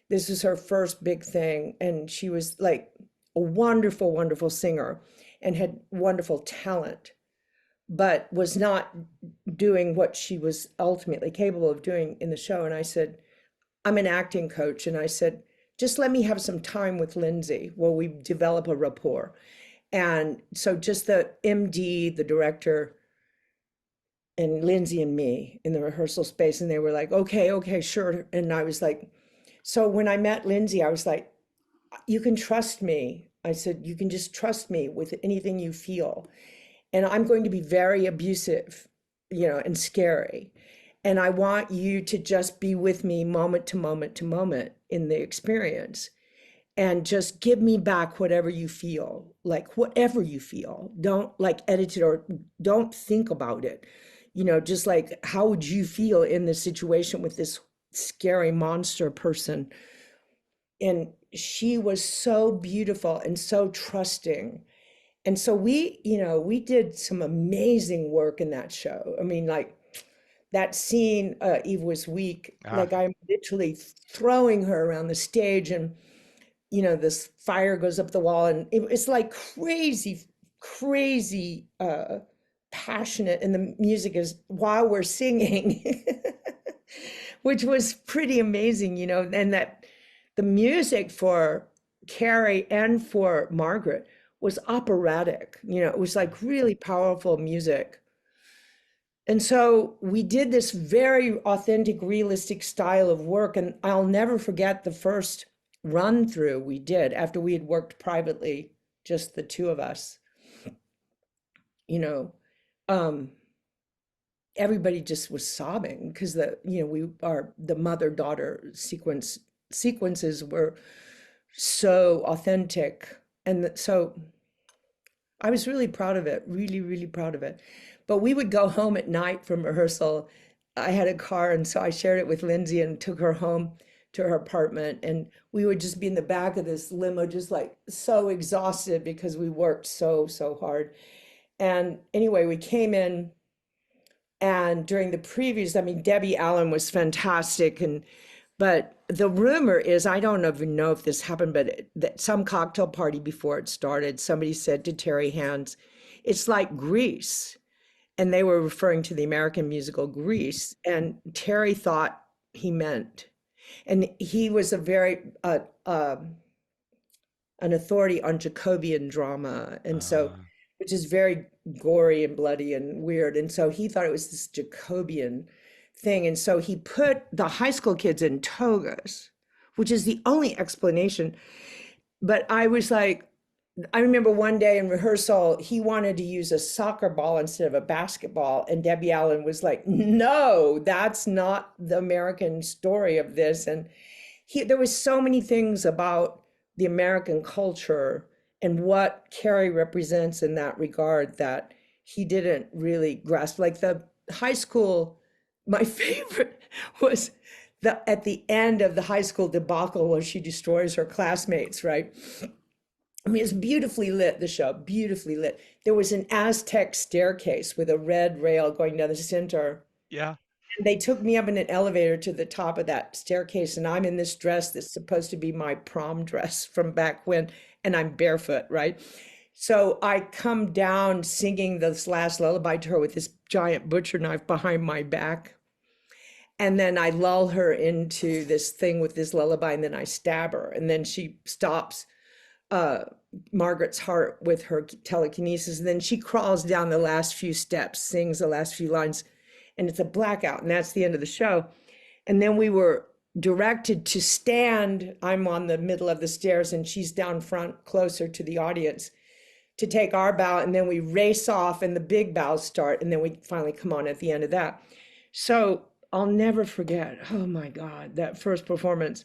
This was her first big thing. And she was like a wonderful, wonderful singer and had wonderful talent, but was not doing what she was ultimately capable of doing in the show. And I said, I'm an acting coach. And I said, just let me have some time with Lindsay while we develop a rapport. And so just the MD, the director, and Lindsay and me in the rehearsal space. And they were like, okay, sure. And I was like, so when I met Lindsay, I was like, you can trust me. I said, you can just trust me with anything you feel. And I'm going to be very abusive, and scary. And I want you to just be with me moment to moment to moment in the experience. And just give me back whatever you feel, like whatever you feel. Don't like edit it or don't think about it. Just like, how would you feel in this situation with this scary monster person? And she was so beautiful and so trusting. And so we did some amazing work in that show. I mean, like that scene, Eve was weak, ah, like I'm literally throwing her around the stage, and this fire goes up the wall, and it's like crazy, crazy, passionate. And the music is while we're singing, which was pretty amazing, and that the music for Carrie and for Margaret was operatic, it was like really powerful music. And so we did this very authentic, realistic style of work. And I'll never forget the first run through we did after we had worked privately, just the two of us. Um, Everybody just was sobbing because the mother-daughter sequences were so authentic. And so I was really proud of it, really, really proud of it. But we would go home at night from rehearsal. I had a car, and so I shared it with Lindsay and took her home to her apartment. And we would just be in the back of this limo, just like so exhausted because we worked so, so hard. And anyway, we came in, and during the previews, I mean, Debbie Allen was fantastic. But the rumor is, I don't even know if this happened, but that some cocktail party before it started, somebody said to Terry Hands, it's like Grease. And they were referring to the American musical Grease. And Terry thought he meant, and he was a very, an authority on Jacobean drama. And so, uh, which is very gory and bloody and weird. And so he thought it was this Jacobean thing. And so he put the high school kids in togas, which is the only explanation. But I was like, I remember one day in rehearsal, he wanted to use a soccer ball instead of a basketball. And Debbie Allen was like, no, that's not the American story of this. And there was so many things about the American culture and what Carrie represents in that regard that he didn't really grasp. Like the high school, my favorite was at the end of the high school debacle where she destroys her classmates, right? I mean, it's beautifully lit, the show, beautifully lit. There was an Aztec staircase with a red rail going down the center. yeah. And they took me up in an elevator to the top of that staircase, and I'm in this dress that's supposed to be my prom dress from back when, and I'm barefoot, right? So I come down singing this last lullaby to her with this giant butcher knife behind my back. And then I lull her into this thing with this lullaby, and then I stab her. And then she stops Margaret's heart with her telekinesis. And then she crawls down the last few steps, sings the last few lines, and it's a blackout. And that's the end of the show. And then we were directed to stand. I'm on the middle of the stairs, and she's down front closer to the audience to take our bow. And then we race off, and the big bows start. And then we finally come on at the end of that. So I'll never forget, oh my God, that first performance.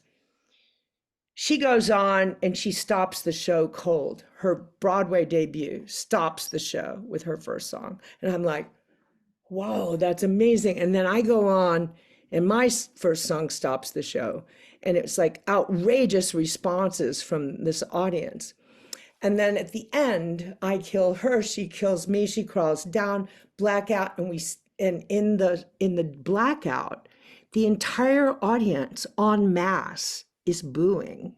She goes on and she stops the show cold. Her Broadway debut stops the show with her first song. And I'm like, whoa, that's amazing. And then I go on and my first song stops the show. And it's like outrageous responses from this audience. And then at the end, I kill her, she kills me, she crawls down, blackout, and in the blackout, the entire audience en masse is booing.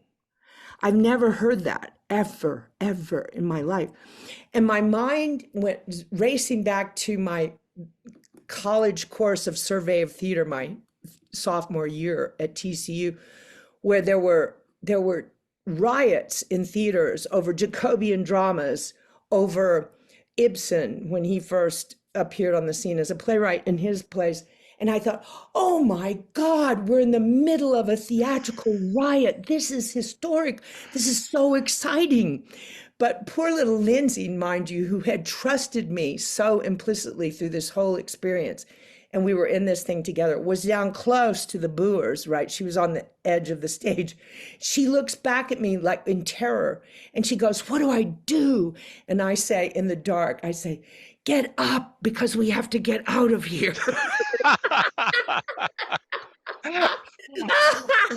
I've never heard that ever in my life. And my mind went racing back to my college course of survey of theater, my sophomore year at TCU, where there were riots in theaters over Jacobean dramas, over Ibsen when he first appeared on the scene as a playwright in his plays. And I thought, oh my God, we're in the middle of a theatrical riot. This is historic. This is so exciting. But poor little Lindsay, mind you, who had trusted me so implicitly through this whole experience, and we were in this thing together, was down close to the booers, right? She was on the edge of the stage. She looks back at me like in terror, and she goes, what do I do? And I say, in the dark, I say, get up, because we have to get out of here.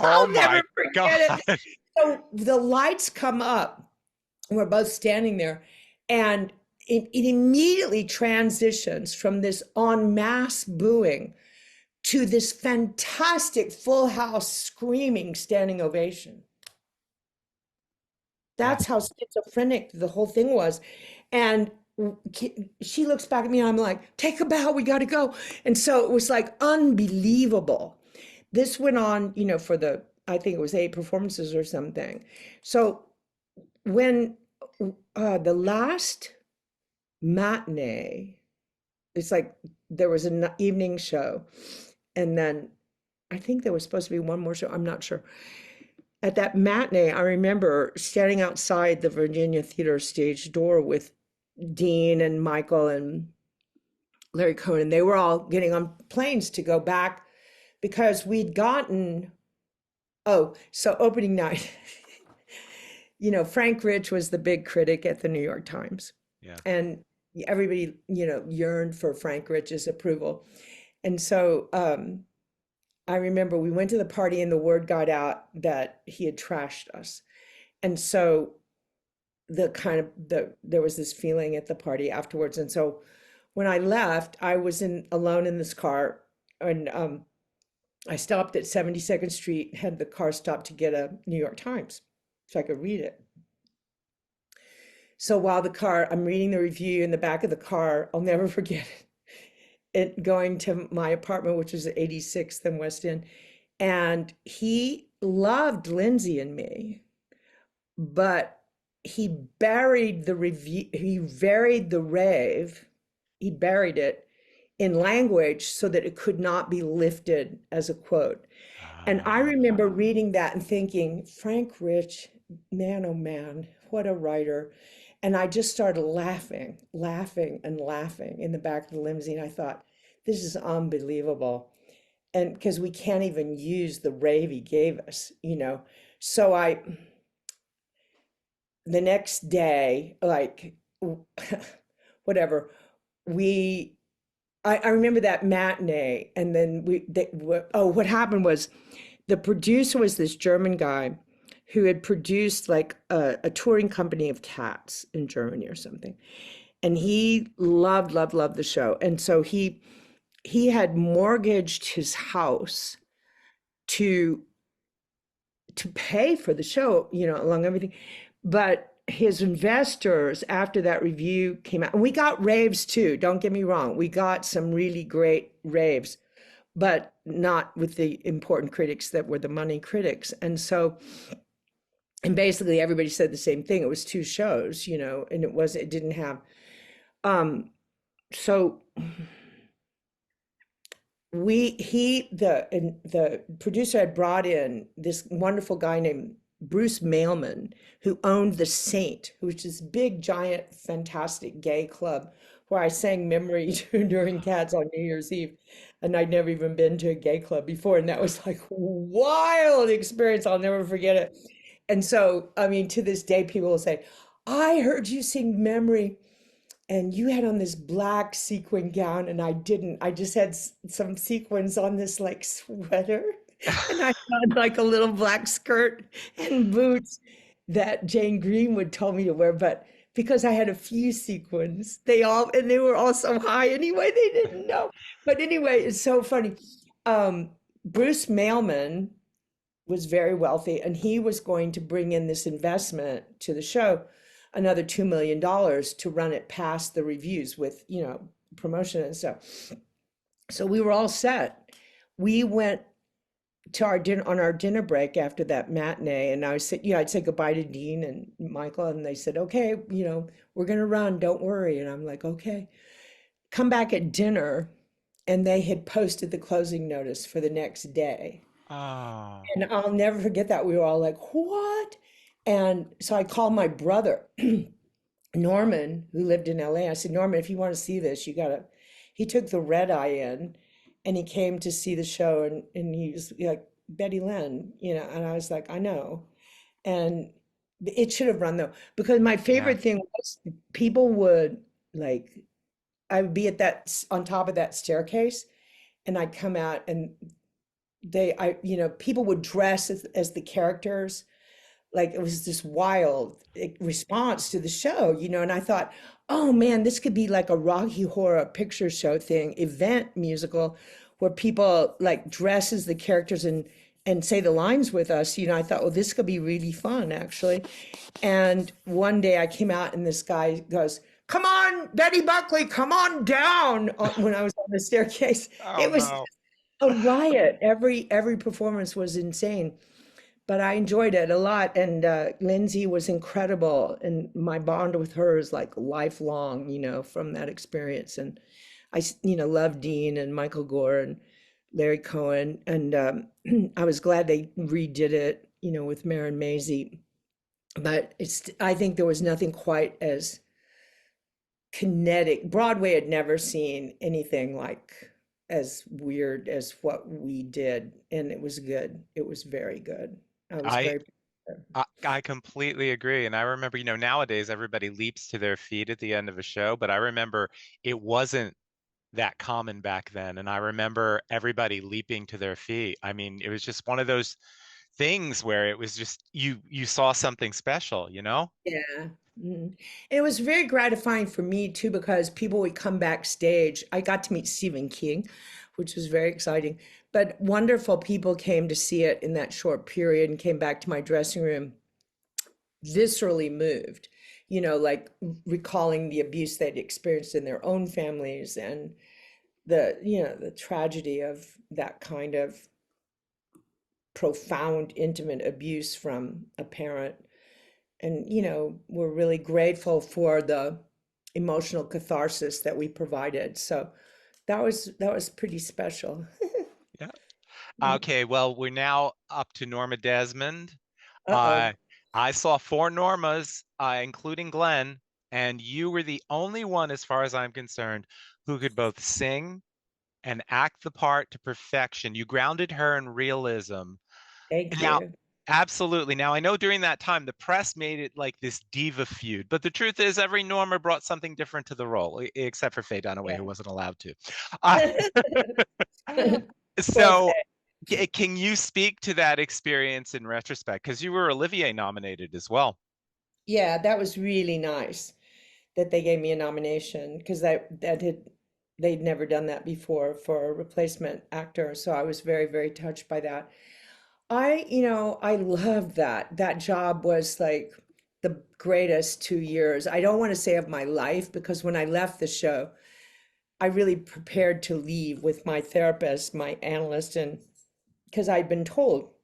I'll never forget it. So the lights come up, and we're both standing there, and it immediately transitions from this en masse booing to this fantastic full house screaming standing ovation. That's how schizophrenic the whole thing was. And she looks back at me and I'm like, take a bow, we got to go. And so it was like unbelievable. This went on, for I think it was 8 performances or something. So when the last matinee, it's like there was an evening show, and then I think there was supposed to be one more show, I'm not sure. At that matinee, I remember standing outside the Virginia Theater stage door with Dean and Michael and Larry Cohen. They were all getting on planes to go back because we'd gotten, so opening night, Frank Rich was the big critic at the New York Times. Yeah. And everybody, yearned for Frank Rich's approval. And so I remember we went to the party and the word got out that he had trashed us. And so there was this feeling at the party afterwards. And so when I left, I was alone in this car, and I stopped at 72nd Street, had the car stopped to get a New York Times so I could read it. So while I'm reading the review in the back of the car, I'll never forget it, going to my apartment, which was at 86th and West End. And he loved Lindsay and me, but he buried the review, he buried the rave, he buried it in language so that it could not be lifted as a quote. And I remember reading that and thinking, Frank Rich, man, oh man, what a writer. And I just started laughing in the back of the limousine. I thought, this is unbelievable. And because we can't even use the rave he gave us, So the next day, like, whatever, I remember that matinee. And then what happened was the producer was this German guy who had produced like a touring company of Cats in Germany or something. And he loved the show. And so he had mortgaged his house to pay for the show, along everything. But his investors, after that review came out, and we got raves too, don't get me wrong. We got some really great raves, but not with the important critics that were the money critics. And basically everybody said the same thing. It was 2 shows, and it didn't have, so the producer had brought in this wonderful guy named Bruce Mailman, who owned the Saint, which is big, giant, fantastic gay club where I sang Memory during Cats on New Year's Eve. And I'd never even been to a gay club before. And that was like wild experience. I'll never forget it. And so, I mean, to this day, people will say, I heard you sing Memory and you had on this black sequin gown and I didn't. I just had some sequins on this like sweater and I had like a little black skirt and boots that Jane Greenwood told me to wear, but because I had a few sequins, they were all so high anyway, they didn't know. But anyway, it's so funny. Um, Bruce Mailman was very wealthy and he was going to bring in this investment to the show, another $2 million to run it past the reviews with, promotion and stuff. So we were all set. We went to our dinner on our dinner break after that matinee, and I said, I'd say goodbye to Dean and Michael, and they said, okay, we're gonna run, don't worry. And I'm like, okay. Come back at dinner, and they had posted the closing notice for the next day. Oh, And I'll never forget that. We were all like, what? And so I called my brother, Norman, who lived in LA. I said, Norman, if you want to see this, you gotta. He took the red eye in and he came to see the show and he was like, Betty Lynn, and I was like, I know. And it should have run though, because my yeah. favorite thing was people would like, I would be on top of that staircase and I'd come out and people would dress as the characters, like it was this wild response to the show, and I thought, oh man, this could be like a Rocky Horror Picture Show event musical where people like dress as the characters and say the lines with us. I thought, well, this could be really fun actually. And one day I came out and this guy goes, come on, Betty Buckley, come on down, when I was on the staircase. Oh It was no. a riot. Every performance was insane, but I enjoyed it a lot. And Lindsay was incredible, and my bond with her is like lifelong, from that experience. And love Dean and Michael Gore and Larry Cohen, and I was glad they redid it, with Maren Maisie. But I think there was nothing quite as kinetic. Broadway had never seen anything like as weird as what we did, and it was good. It was very good. I was I very proud. I completely agree. And I remember, nowadays everybody leaps to their feet at the end of a show, but I remember it wasn't that common back then. And I remember everybody leaping to their feet. I mean, it was just one of those things where it was just you saw something special, you know? Yeah. Mm. It was very gratifying for me too, because people would come backstage. I got to meet Stephen King, which was very exciting. But wonderful people came to see it in that short period and came back to my dressing room viscerally moved, like recalling the abuse they'd experienced in their own families and the tragedy of that kind of profound, intimate abuse from a parent. And, we're really grateful for the emotional catharsis that we provided. So that was pretty special. Yeah. Okay, well, we're now up to Norma Desmond. Uh-oh. Uh, I saw four Normas, including Glenn, and you were the only one, as far as I'm concerned, who could both sing and act the part to perfection. You grounded her in realism. Thank Now, you. absolutely. Now, I know during that time the press made it like this diva feud, but the truth is every Norma brought something different to the role, except for Faye Dunaway, who Yeah. wasn't allowed to. Uh, Poor so, thing. can you speak to that experience in retrospect? Because you were Olivier nominated as well. Yeah, that was really nice that they gave me a nomination, because they'd never done that before for a replacement actor. So I was very, very touched by that. I loved that. That job was like the greatest 2 years. I don't want to say of my life, because when I left the show, I really prepared to leave with my therapist, my analyst, and because I'd been told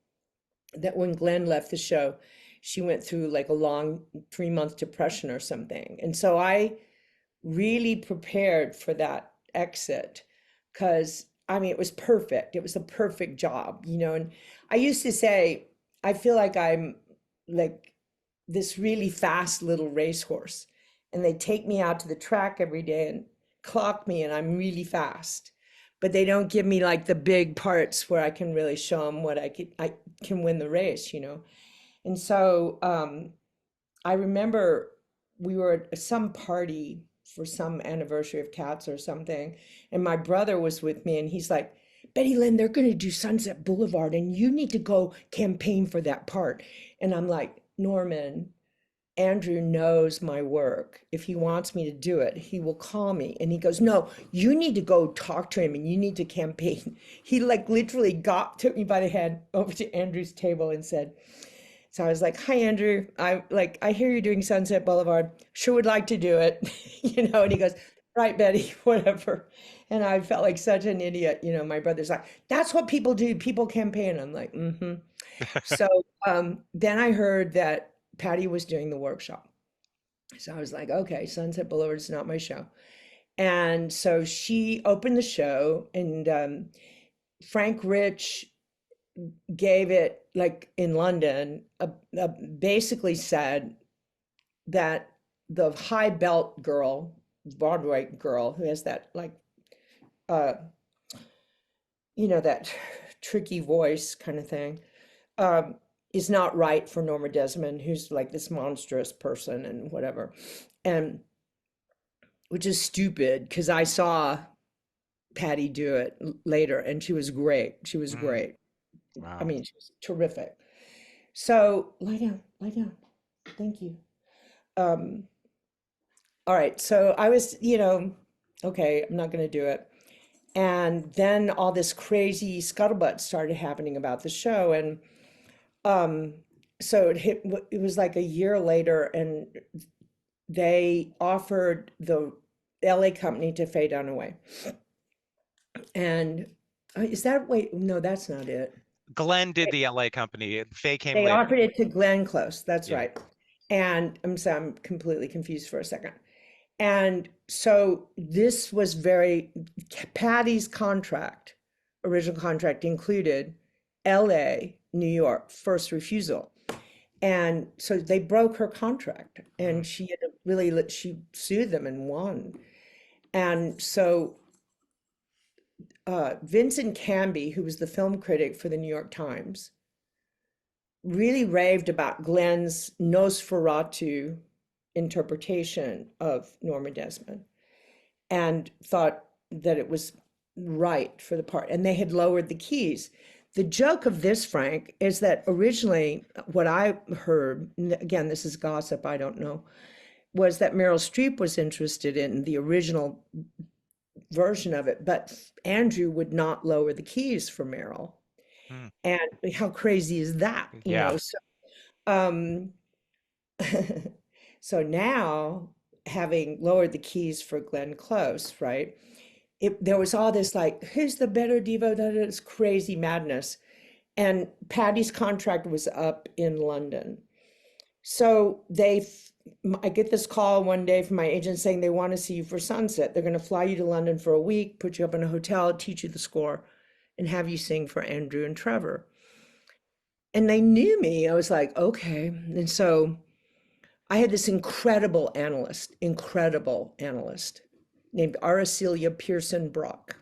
that when Glenn left the show, she went through like a long 3-month depression or something. And so I really prepared for that exit, because I mean, it was perfect. It was a perfect job, and I used to say, I feel like I'm like this really fast little racehorse, and they take me out to the track every day, and clock me and I'm really fast, but they don't give me like the big parts where I can really show them what I can win the race, you know? And so I remember we were at some party for some anniversary of Cats or something, and my brother was with me, and he's like, Betty Lynn, they're going to do Sunset Boulevard, and you need to go campaign for that part. And I'm like, Norman, Andrew knows my work. If he wants me to do it, he will call me. And he goes, no, you need to go talk to him and you need to campaign. He like literally took me by the hand over to Andrew's table and said, so I was like, hi, Andrew. I hear you're doing Sunset Boulevard. Sure would like to do it. You know, and he goes, right, Betty, whatever. And I felt like such an idiot. You know, my brother's like, that's what people do. People campaign. I'm like, mm-hmm. So then I heard that Patty was doing the workshop. So I was like, okay, Sunset Boulevard is not my show. And so she opened the show, and Frank Rich gave it, like in London, basically said that the high belt girl, Broadway girl, who has that like, you know, that tricky voice kind of thing, is not right for Norma Desmond, who's like this monstrous person and whatever. And which is stupid because I saw Patty do it later and she was great. She was great. Wow. I mean, she was terrific. So lie down. Thank you. All right. So I was, you know, okay, I'm not going to do it. And then all this crazy scuttlebutt started happening about the show. And so it was like a year later, and they offered the LA company to Faye Dunaway. And wait, no, that's not it. Glenn did the LA company. Faye came They later. offered it to Glenn Close. That's Yeah. right. And I'm completely confused for a second. And so this was Patty's contract, original contract included LA, New York, first refusal. And so they broke her contract, and she had she sued them and won. And so Vincent Canby, who was the film critic for the New York Times, really raved about Glenn's Nosferatu interpretation of Norma Desmond and thought that it was right for the part. And they had lowered the keys. The joke of this, Frank, is that originally what I heard, again, this is gossip, I don't know, was that Meryl Streep was interested in the original version of it, but Andrew would not lower the keys for Meryl. And how crazy is that? You Yeah. know, so now having lowered the keys for Glenn Close, right? There was all this like, who's the better diva? This crazy madness. And Patty's contract was up in London. So I get this call one day from my agent saying they want to see you for Sunset. They're going to fly you to London for a week, put you up in a hotel, teach you the score, and have you sing for Andrew and Trevor. And they knew me. I was like, okay. And so I had this incredible analyst named Aracelia Pearson Brock.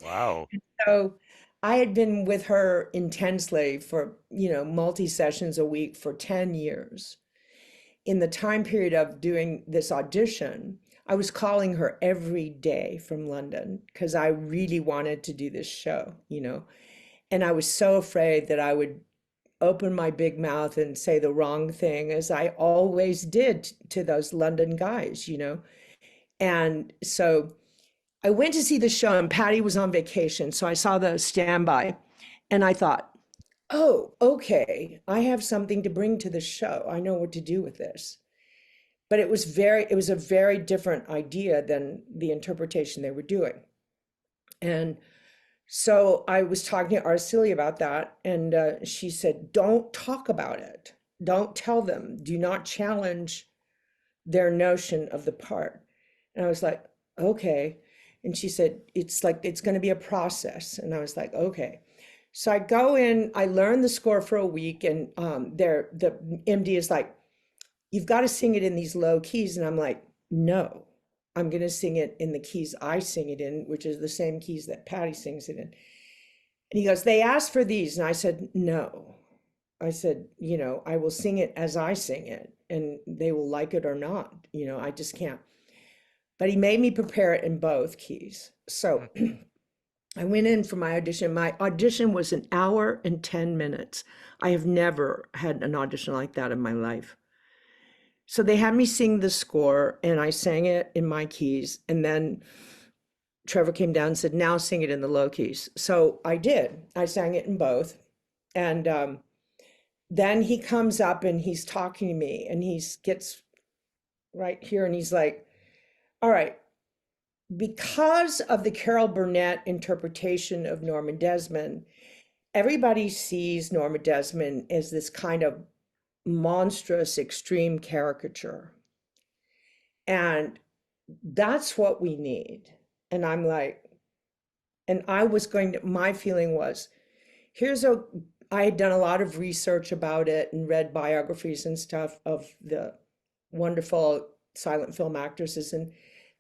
Wow. So I had been with her intensely for, you know, multi-sessions a week for 10 years. In the time period of doing this audition, I was calling her every day from London because I really wanted to do this show, you know, and I was so afraid that I would open my big mouth and say the wrong thing, as I always did to those London guys, you know. And so I went to see the show, and Patty was on vacation. So I saw the standby and I thought, oh, okay, I have something to bring to the show. I know what to do with this. But it was a very different idea than the interpretation they were doing. And so I was talking to Arcelia about that, and she said, don't talk about it. Don't tell them. Do not challenge their notion of the part. And I was like, okay. And she said, it's going to be a process. And I was like, okay. So I go in, I learn the score for a week, and the MD is like, you've got to sing it in these low keys. And I'm like, no, I'm going to sing it in the keys I sing it in, which is the same keys that Patty sings it in. And he goes, they asked for these. And I said, no. I said, I will sing it as I sing it, and they will like it or not. I just can't. But he made me prepare it in both keys. So I went in for my audition. My audition was an hour and 10 minutes. I have never had an audition like that in my life. So they had me sing the score, and I sang it in my keys. And then Trevor came down and said, now sing it in the low keys. So I did. I sang it in both. And then he comes up and he's talking to me, and he gets right here and he's like, all right, because of the Carol Burnett interpretation of Norma Desmond, everybody sees Norma Desmond as this kind of monstrous, extreme caricature. And that's what we need. And I'm like, and I was going to, my feeling was, I had done a lot of research about it and read biographies and stuff of the wonderful silent film actresses, and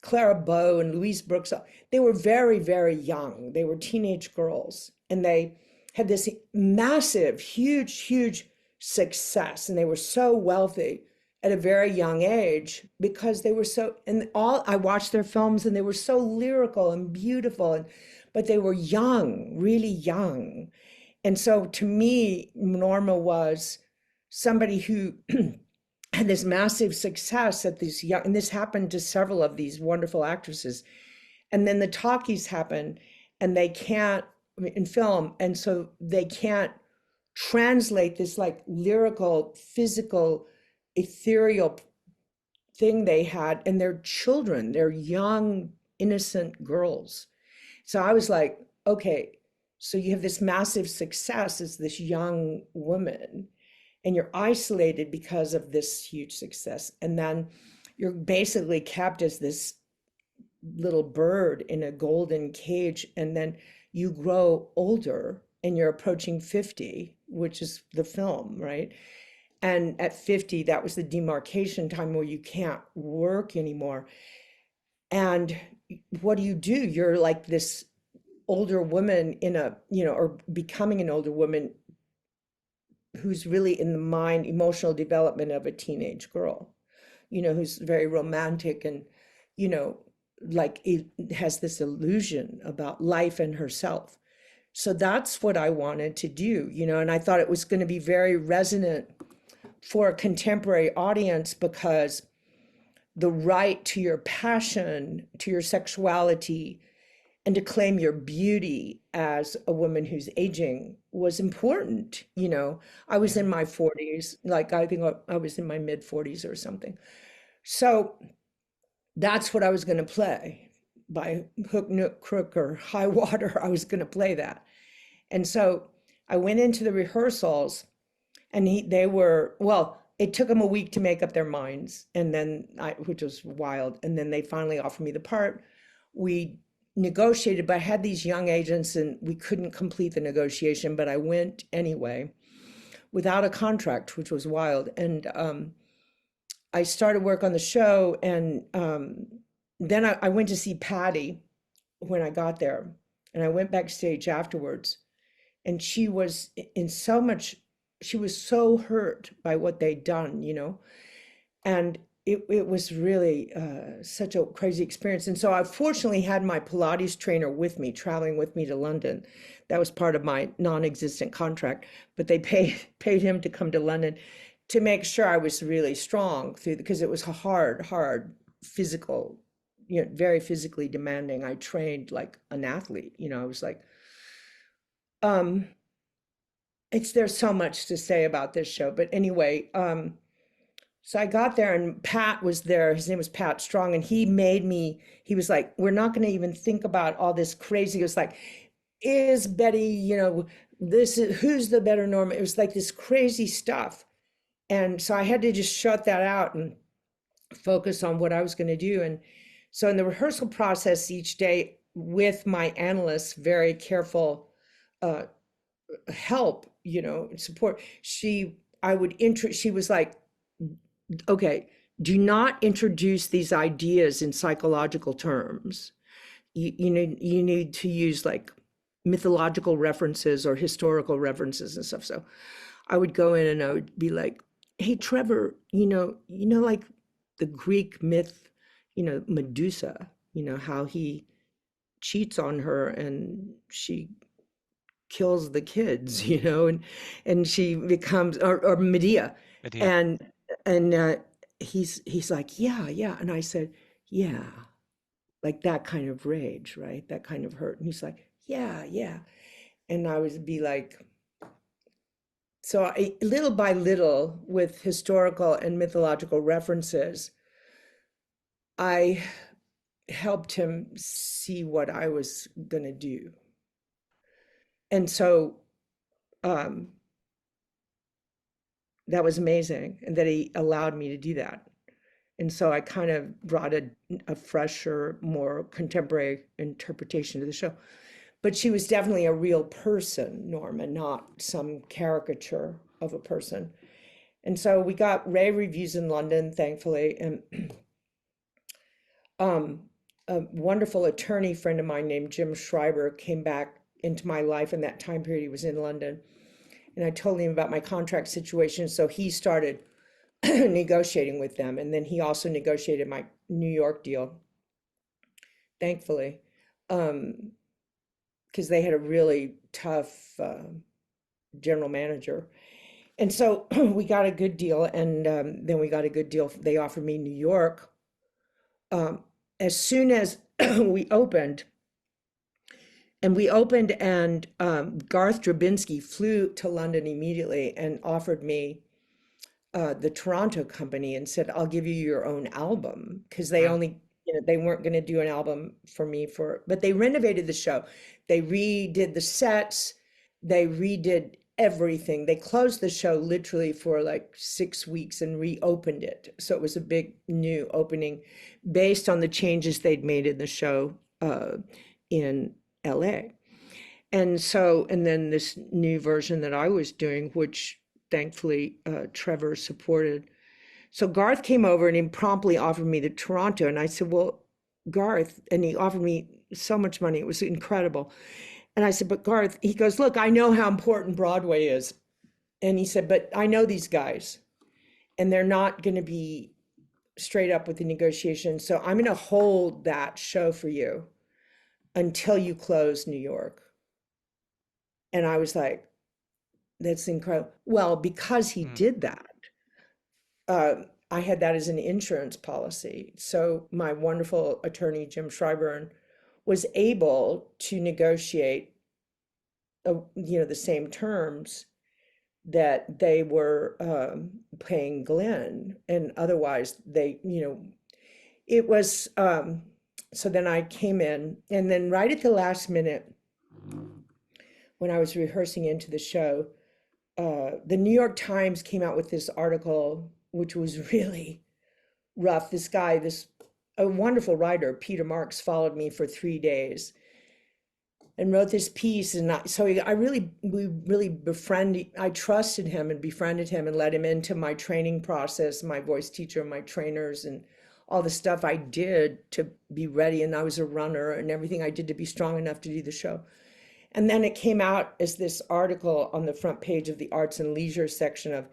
Clara Bow and Louise Brooks. They were very, very young. They were teenage girls, and they had this massive, huge, huge success. And they were so wealthy at a very young age because they were so, and I watched their films and they were so lyrical and beautiful, but they were young, really young. And so to me, Norma was somebody who had this massive success at these young, and this happened to several of these wonderful actresses. And then the talkies happen, and they can't, in film, and so they can't translate this like lyrical, physical, ethereal thing they had, and they're children, they're young, innocent girls. So I was like, okay, so you have this massive success as this young woman, and you're isolated because of this huge success. And then you're basically kept as this little bird in a golden cage. And then you grow older and you're approaching 50, which is the film, right? And at 50, that was the demarcation time where you can't work anymore. And what do? You're like this older woman in a, or becoming an older woman who's really in the mind, emotional development of a teenage girl, who's very romantic and, like it has this illusion about life and herself. So that's what I wanted to do, and I thought it was going to be very resonant for a contemporary audience, because the right to your passion, to your sexuality, and to claim your beauty as a woman who's aging was important. I was in my 40s, like I think I was in my mid 40s or something. So that's what I was going to play. By hook, nook, crook, or high water, I was going to play that. And so I went into the rehearsals, and it took them a week to make up their minds, and then which was wild. And then they finally offered me the part. We negotiated, but I had these young agents and we couldn't complete the negotiation, but I went anyway without a contract, which was wild. And I started work on the show, and then I went to see Patty when I got there, and I went backstage afterwards, and she was so hurt by what they'd done, and it was really such a crazy experience. And so I fortunately had my Pilates trainer with me, traveling with me to London. That was part of my non-existent contract, but they paid him to come to London to make sure I was really strong because it was a hard physical, very physically demanding. I trained like an athlete, I was like, there's so much to say about this show, but anyway, so I got there, and Pat was there. His name was Pat Strong, and he was like, we're not going to even think about all this crazy. It was like, is Betty, who's the better Norma? It was like this crazy stuff. And so I had to just shut that out and focus on what I was going to do. And so in the rehearsal process each day with my analysts, very careful help, support, she was like, okay, do not introduce these ideas in psychological terms. You need to use like mythological references or historical references and stuff. So I would go in and I would be like, hey, Trevor, like the Greek myth, Medusa, how he cheats on her and she kills the kids, and she becomes, or Medea. Idea. And he's like, yeah. And I said, yeah, like that kind of rage, right? That kind of hurt. And he's like, yeah. And I would be like, so little by little, with historical and mythological references, I helped him see what I was going to do. And so that was amazing, and that he allowed me to do that. And so I kind of brought a fresher, more contemporary interpretation to the show. But she was definitely a real person, Norma, not some caricature of a person. And so we got rave reviews in London, thankfully. And a wonderful attorney friend of mine named Jim Schreiber came back into my life in that time period. He was in London. And I told him about my contract situation. So he started negotiating with them. And then he also negotiated my New York deal, thankfully, because they had a really tough general manager. And so we got a good deal. And then we got a good deal. They offered me New York. As soon as we opened, and Garth Drabinsky flew to London immediately and offered me the Toronto company and said, I'll give you your own album, because they only, they weren't going to do an album for me but they renovated the show. They redid the sets. They redid everything. They closed the show literally for like 6 weeks and reopened it. So it was a big new opening based on the changes they'd made in the show in LA. And then this new version that I was doing, which thankfully Trevor supported. So Garth came over and he promptly offered me the Toronto. And I said, well, Garth, and he offered me so much money. It was incredible. And I said, but Garth, he goes, look, I know how important Broadway is. And he said, but I know these guys and they're not going to be straight up with the negotiation. So I'm going to hold that show for you until you close New York. And I was like, that's incredible. Well, because he did that, I had that as an insurance policy. So my wonderful attorney, Jim Schreiber, was able to negotiate, the same terms that they were paying Glenn. And otherwise they, it was, so then I came in, and then right at the last minute, when I was rehearsing into the show, the New York Times came out with this article, which was really rough. This guy, a wonderful writer, Peter Marks, followed me for 3 days and wrote this piece. And we really befriended. I trusted him and befriended him and let him into my training process, my voice teacher, my trainers, and all the stuff I did to be ready. And I was a runner, and everything I did to be strong enough to do the show. And then it came out as this article on the front page of the Arts and Leisure section of,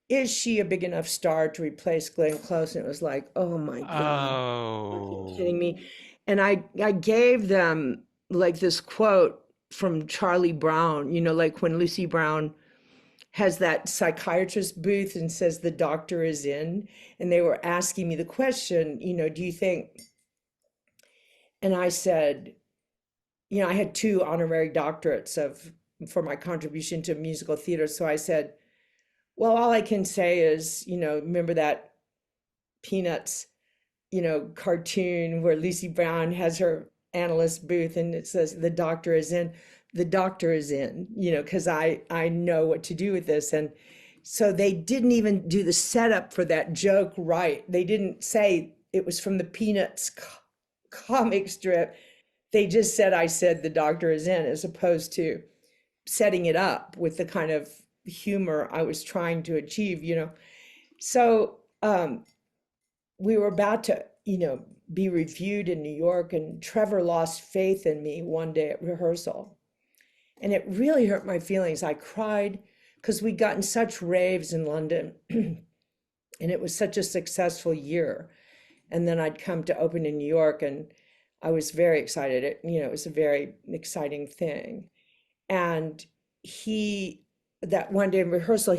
is she a big enough star to replace Glenn Close? And it was like, oh my God, are you kidding me? And I gave them like this quote from Charlie Brown, like when Lucy Brown has that psychiatrist booth and says the doctor is in, and they were asking me the question, do you think? And I said, I had 2 honorary doctorates for my contribution to musical theater. So I said, well, all I can say is, remember that Peanuts, cartoon where Lucy Brown has her analyst booth and it says, the doctor is in, because I know what to do with this. And so they didn't even do the setup for that joke right. They didn't say it was from the Peanuts comic strip. They just said, I said the doctor is in, as opposed to setting it up with the kind of humor I was trying to achieve, So we were about to, be reviewed in New York, and Trevor lost faith in me one day at rehearsal. And it really hurt my feelings. I cried because we'd gotten such raves in London and it was such a successful year. And then I'd come to open in New York and I was very excited. It was a very exciting thing. And that one day in rehearsal,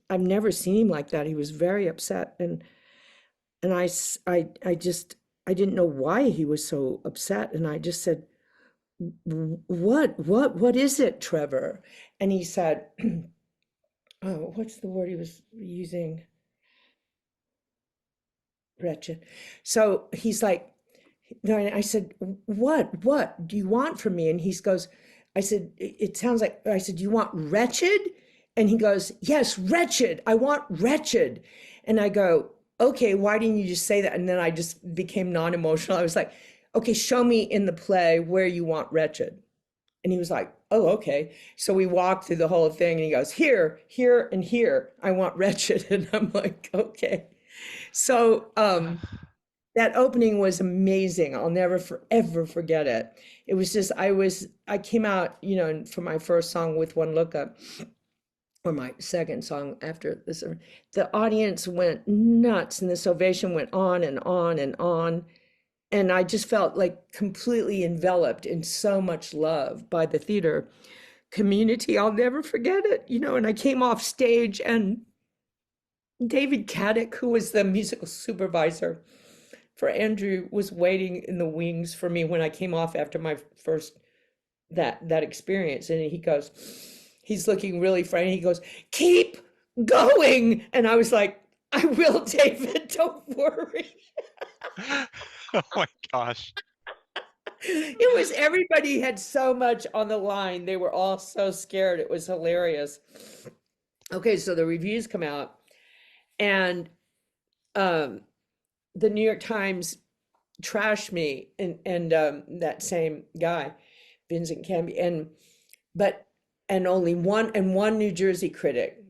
I've never seen him like that. He was very upset. And I didn't know why he was so upset. And I just said, what is it, Trevor? And he said, oh, what's the word he was using? Wretched. So he's like, no, and I said, what do you want from me? And he goes, I said, it sounds like, I said, do you want wretched? And he goes, yes, wretched. I want wretched. And I go, okay, why didn't you just say that? And then I just became non-emotional. I was like, okay, show me in the play where you want wretched. And he was like, oh, okay. So we walked through the whole thing and he goes, here, here, and here, I want wretched. And I'm like, okay. So that opening was amazing. I'll never ever forget it. It was just, I came out, for my first song, With One Look Up, or my second song after this, the audience went nuts and this ovation went on and on and on. And I just felt like completely enveloped in so much love by the theater community. I'll never forget it, and I came off stage and David Caddick, who was the musical supervisor for Andrew, was waiting in the wings for me when I came off after my first, that experience. And he's looking really frightened. He goes, keep going. And I was like, I will, David, don't worry. Oh my gosh. It was, everybody had so much on the line. They were all so scared. It was hilarious. Okay, so the reviews come out and the New York Times trashed me and that same guy, Vincent Canby, and only one New Jersey critic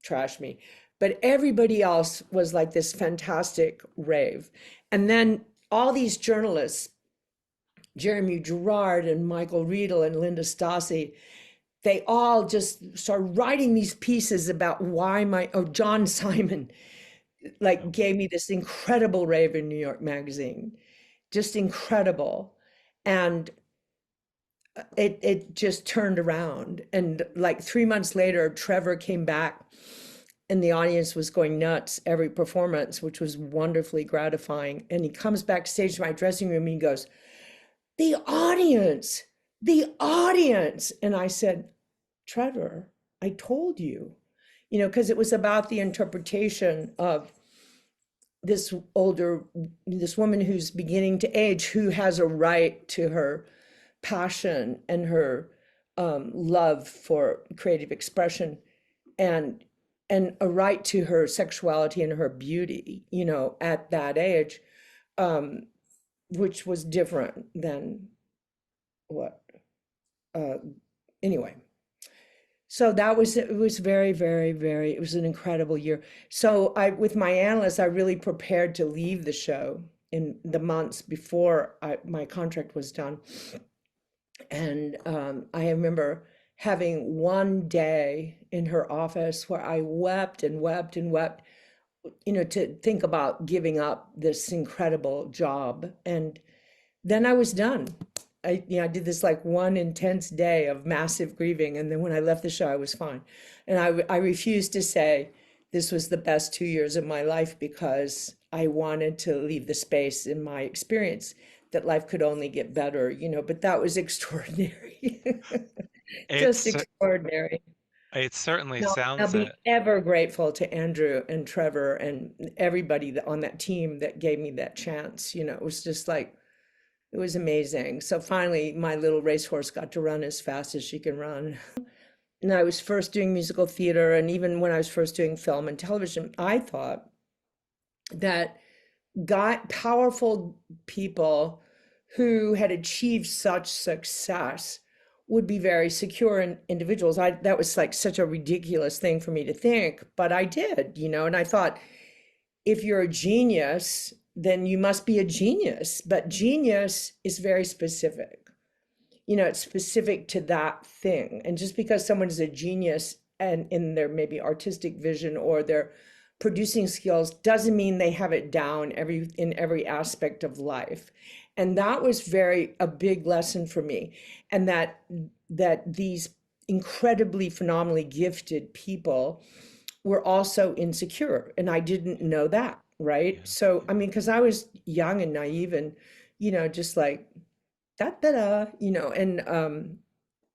trashed me. But everybody else was like this fantastic rave. And then all these journalists, Jeremy Gerard and Michael Riedel and Linda Stassi, they all just started writing these pieces about why John Simon gave me this incredible rave in New York Magazine, just incredible. And it just turned around. And 3 months later, Trevor came back and the audience was going nuts every performance, which was wonderfully gratifying. And he comes backstage to my dressing room and he goes, the audience. And I said, Trevor, I told you, because it was about the interpretation of this woman who's beginning to age, who has a right to her passion and her love for creative expression and a right to her sexuality and her beauty, at that age, which was different than what, anyway. So it was very, very, very, it was an incredible year. So with my analyst, I really prepared to leave the show in the months before my contract was done. And I remember having one day in her office where I wept and wept and wept, to think about giving up this incredible job. And then I was done. I did this one intense day of massive grieving. And then when I left the show, I was fine. And I refused to say this was the best 2 years of my life because I wanted to leave the space in my experience that life could only get better, but that was extraordinary. Just extraordinary. It certainly sounds I'll be ever grateful to Andrew and Trevor and everybody on that team that gave me that chance. It was just it was amazing. So finally, my little racehorse got to run as fast as she can run. And I was first doing musical theater. And even when I was first doing film and television, I thought that powerful people who had achieved such success would be very secure individuals. That was such a ridiculous thing for me to think, but I did, and I thought if you're a genius, then you must be a genius. But genius is very specific. It's specific to that thing. And just because someone is a genius and in their maybe artistic vision or their producing skills doesn't mean they have it down in every aspect of life. And that was a big lesson for me. And that these incredibly phenomenally gifted people were also insecure. And I didn't know that, right? Yeah. So, I mean, because I was young and naive and, just like da da da,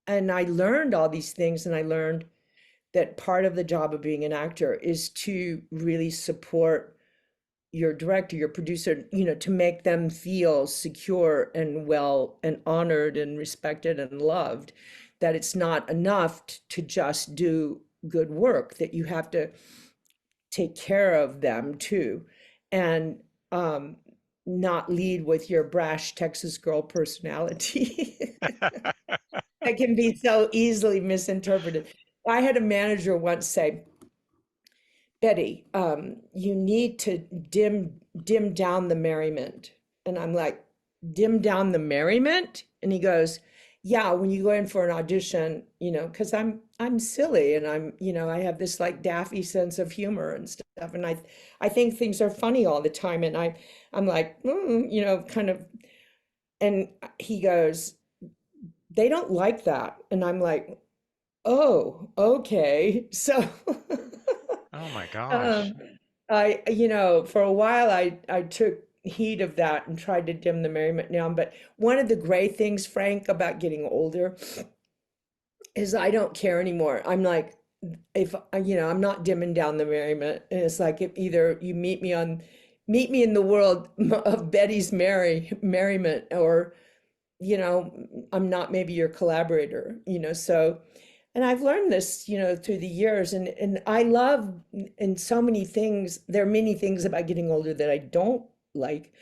and I learned all these things, and I learned that part of the job of being an actor is to really support your director, your producer, to make them feel secure and well and honored and respected and loved, that it's not enough to just do good work, that you have to take care of them too. And not lead with your brash Texas girl personality that can be so easily misinterpreted. I had a manager once say, Betty, you need to dim down the merriment. And I'm like, dim down the merriment? And he goes, yeah, when you go in for an audition, because I'm silly and I have this like daffy sense of humor and stuff. And I think things are funny all the time. And I'm like, kind of, and he goes, they don't like that. And I'm like, oh, okay. So Oh my gosh. um, for a while, I took heed of that and tried to dim the merriment down. But one of the great things, Frank, about getting older is I don't care anymore. I'm like, if I'm not dimming down the merriment. And it's like if either you meet me in the world of Betty's merriment, or I'm not maybe your collaborator, so. And I've learned this, through the years, and I love in so many things. There are many things about getting older that I don't like,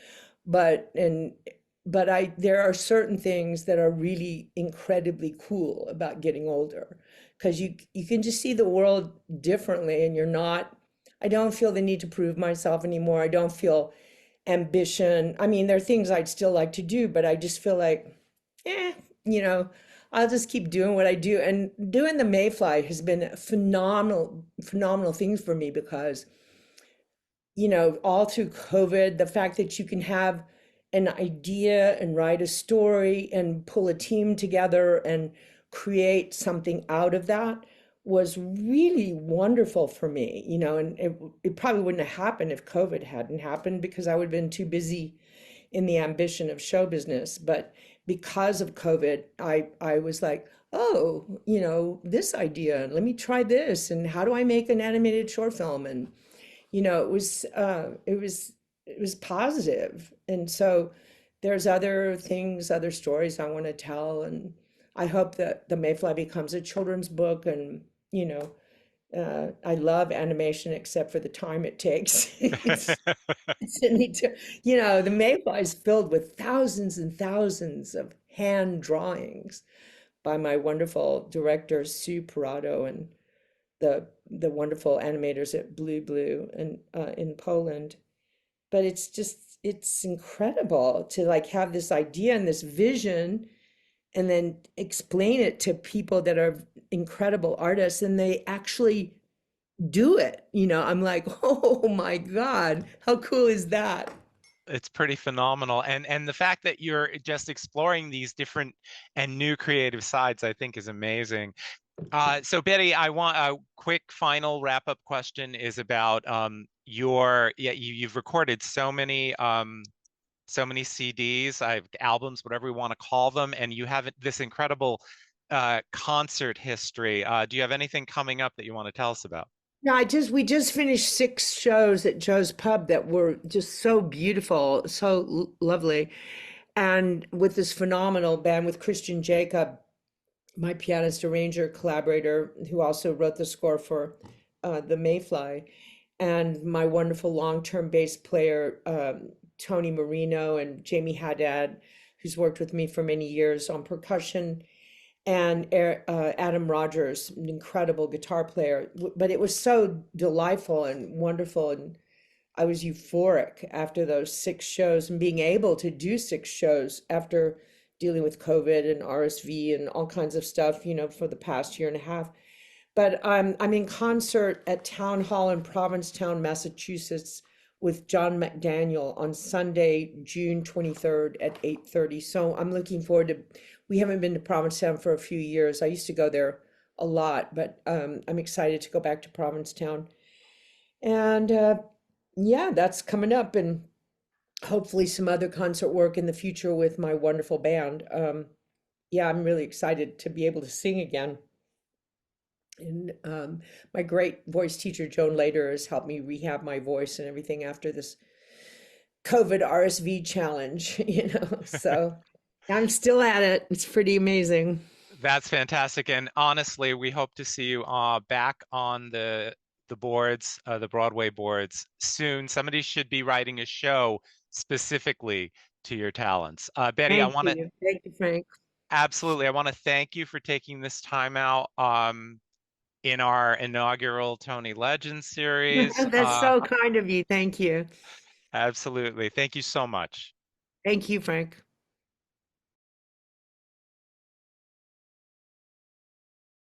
but there are certain things that are really incredibly cool about getting older, because you can just see the world differently, and I don't feel the need to prove myself anymore. I don't feel ambition. I mean, there are things I'd still like to do, but I just feel like, eh, you know, I'll just keep doing what I do. And doing the Mayfly has been a phenomenal thing for me, because, all through COVID, the fact that you can have an idea and write a story and pull a team together and create something out of that was really wonderful for me, and it probably wouldn't have happened if COVID hadn't happened, because I would have been too busy in the ambition of show business. But because of COVID, I was like, oh, this idea, let me try this. And how do I make an animated short film? And, it was positive. And so there's other things, other stories I want to tell. And I hope that The Mayfly becomes a children's book. And, I love animation, except for the time it takes. The Mayfly is filled with thousands and thousands of hand drawings by my wonderful director, Sue Parado, and the wonderful animators at Blue Blue and in Poland. But it's incredible to like have this idea and this vision, and then explain it to people that are incredible artists, and they actually do it. I'm like, oh my God, how cool is that? It's pretty phenomenal. And the fact that you're just exploring these different and new creative sides, I think is amazing. So Betty, I want a quick final wrap-up question is about you've recorded so many CDs, albums, whatever we want to call them, and you have this incredible concert history. Do you have anything coming up that you want to tell us about? No, we just finished 6 shows at Joe's Pub that were just so beautiful, so lovely. And with this phenomenal band with Christian Jacob, my pianist arranger collaborator, who also wrote the score for The Mayfly, and my wonderful long-term bass player, Tony Marino, and Jamie Haddad, who's worked with me for many years on percussion, and Adam Rogers, an incredible guitar player. But it was so delightful and wonderful, and I was euphoric after those 6 shows and being able to do 6 shows after dealing with COVID and RSV and all kinds of stuff, for the past year and a half. But I'm in concert at Town Hall in Provincetown, Massachusetts with John McDaniel on Sunday, June 23rd at 8:30. So I'm looking forward to, we haven't been to Provincetown for a few years. I used to go there a lot, but I'm excited to go back to Provincetown. And yeah, that's coming up, and hopefully some other concert work in the future with my wonderful band. Yeah, I'm really excited to be able to sing again. And my great voice teacher, Joan Lader, has helped me rehab my voice and everything after this COVID RSV challenge, So I'm still at it. It's pretty amazing. That's fantastic. And honestly, we hope to see you back on the boards, the Broadway boards soon. Somebody should be writing a show specifically to your talents. Betty, I Thank want to you. Thank you, Frank. absolutely, I want to thank you for taking this time out in our inaugural Tony Legend series. That's so kind of you. Thank you. Absolutely. Thank you so much. Thank you, Frank.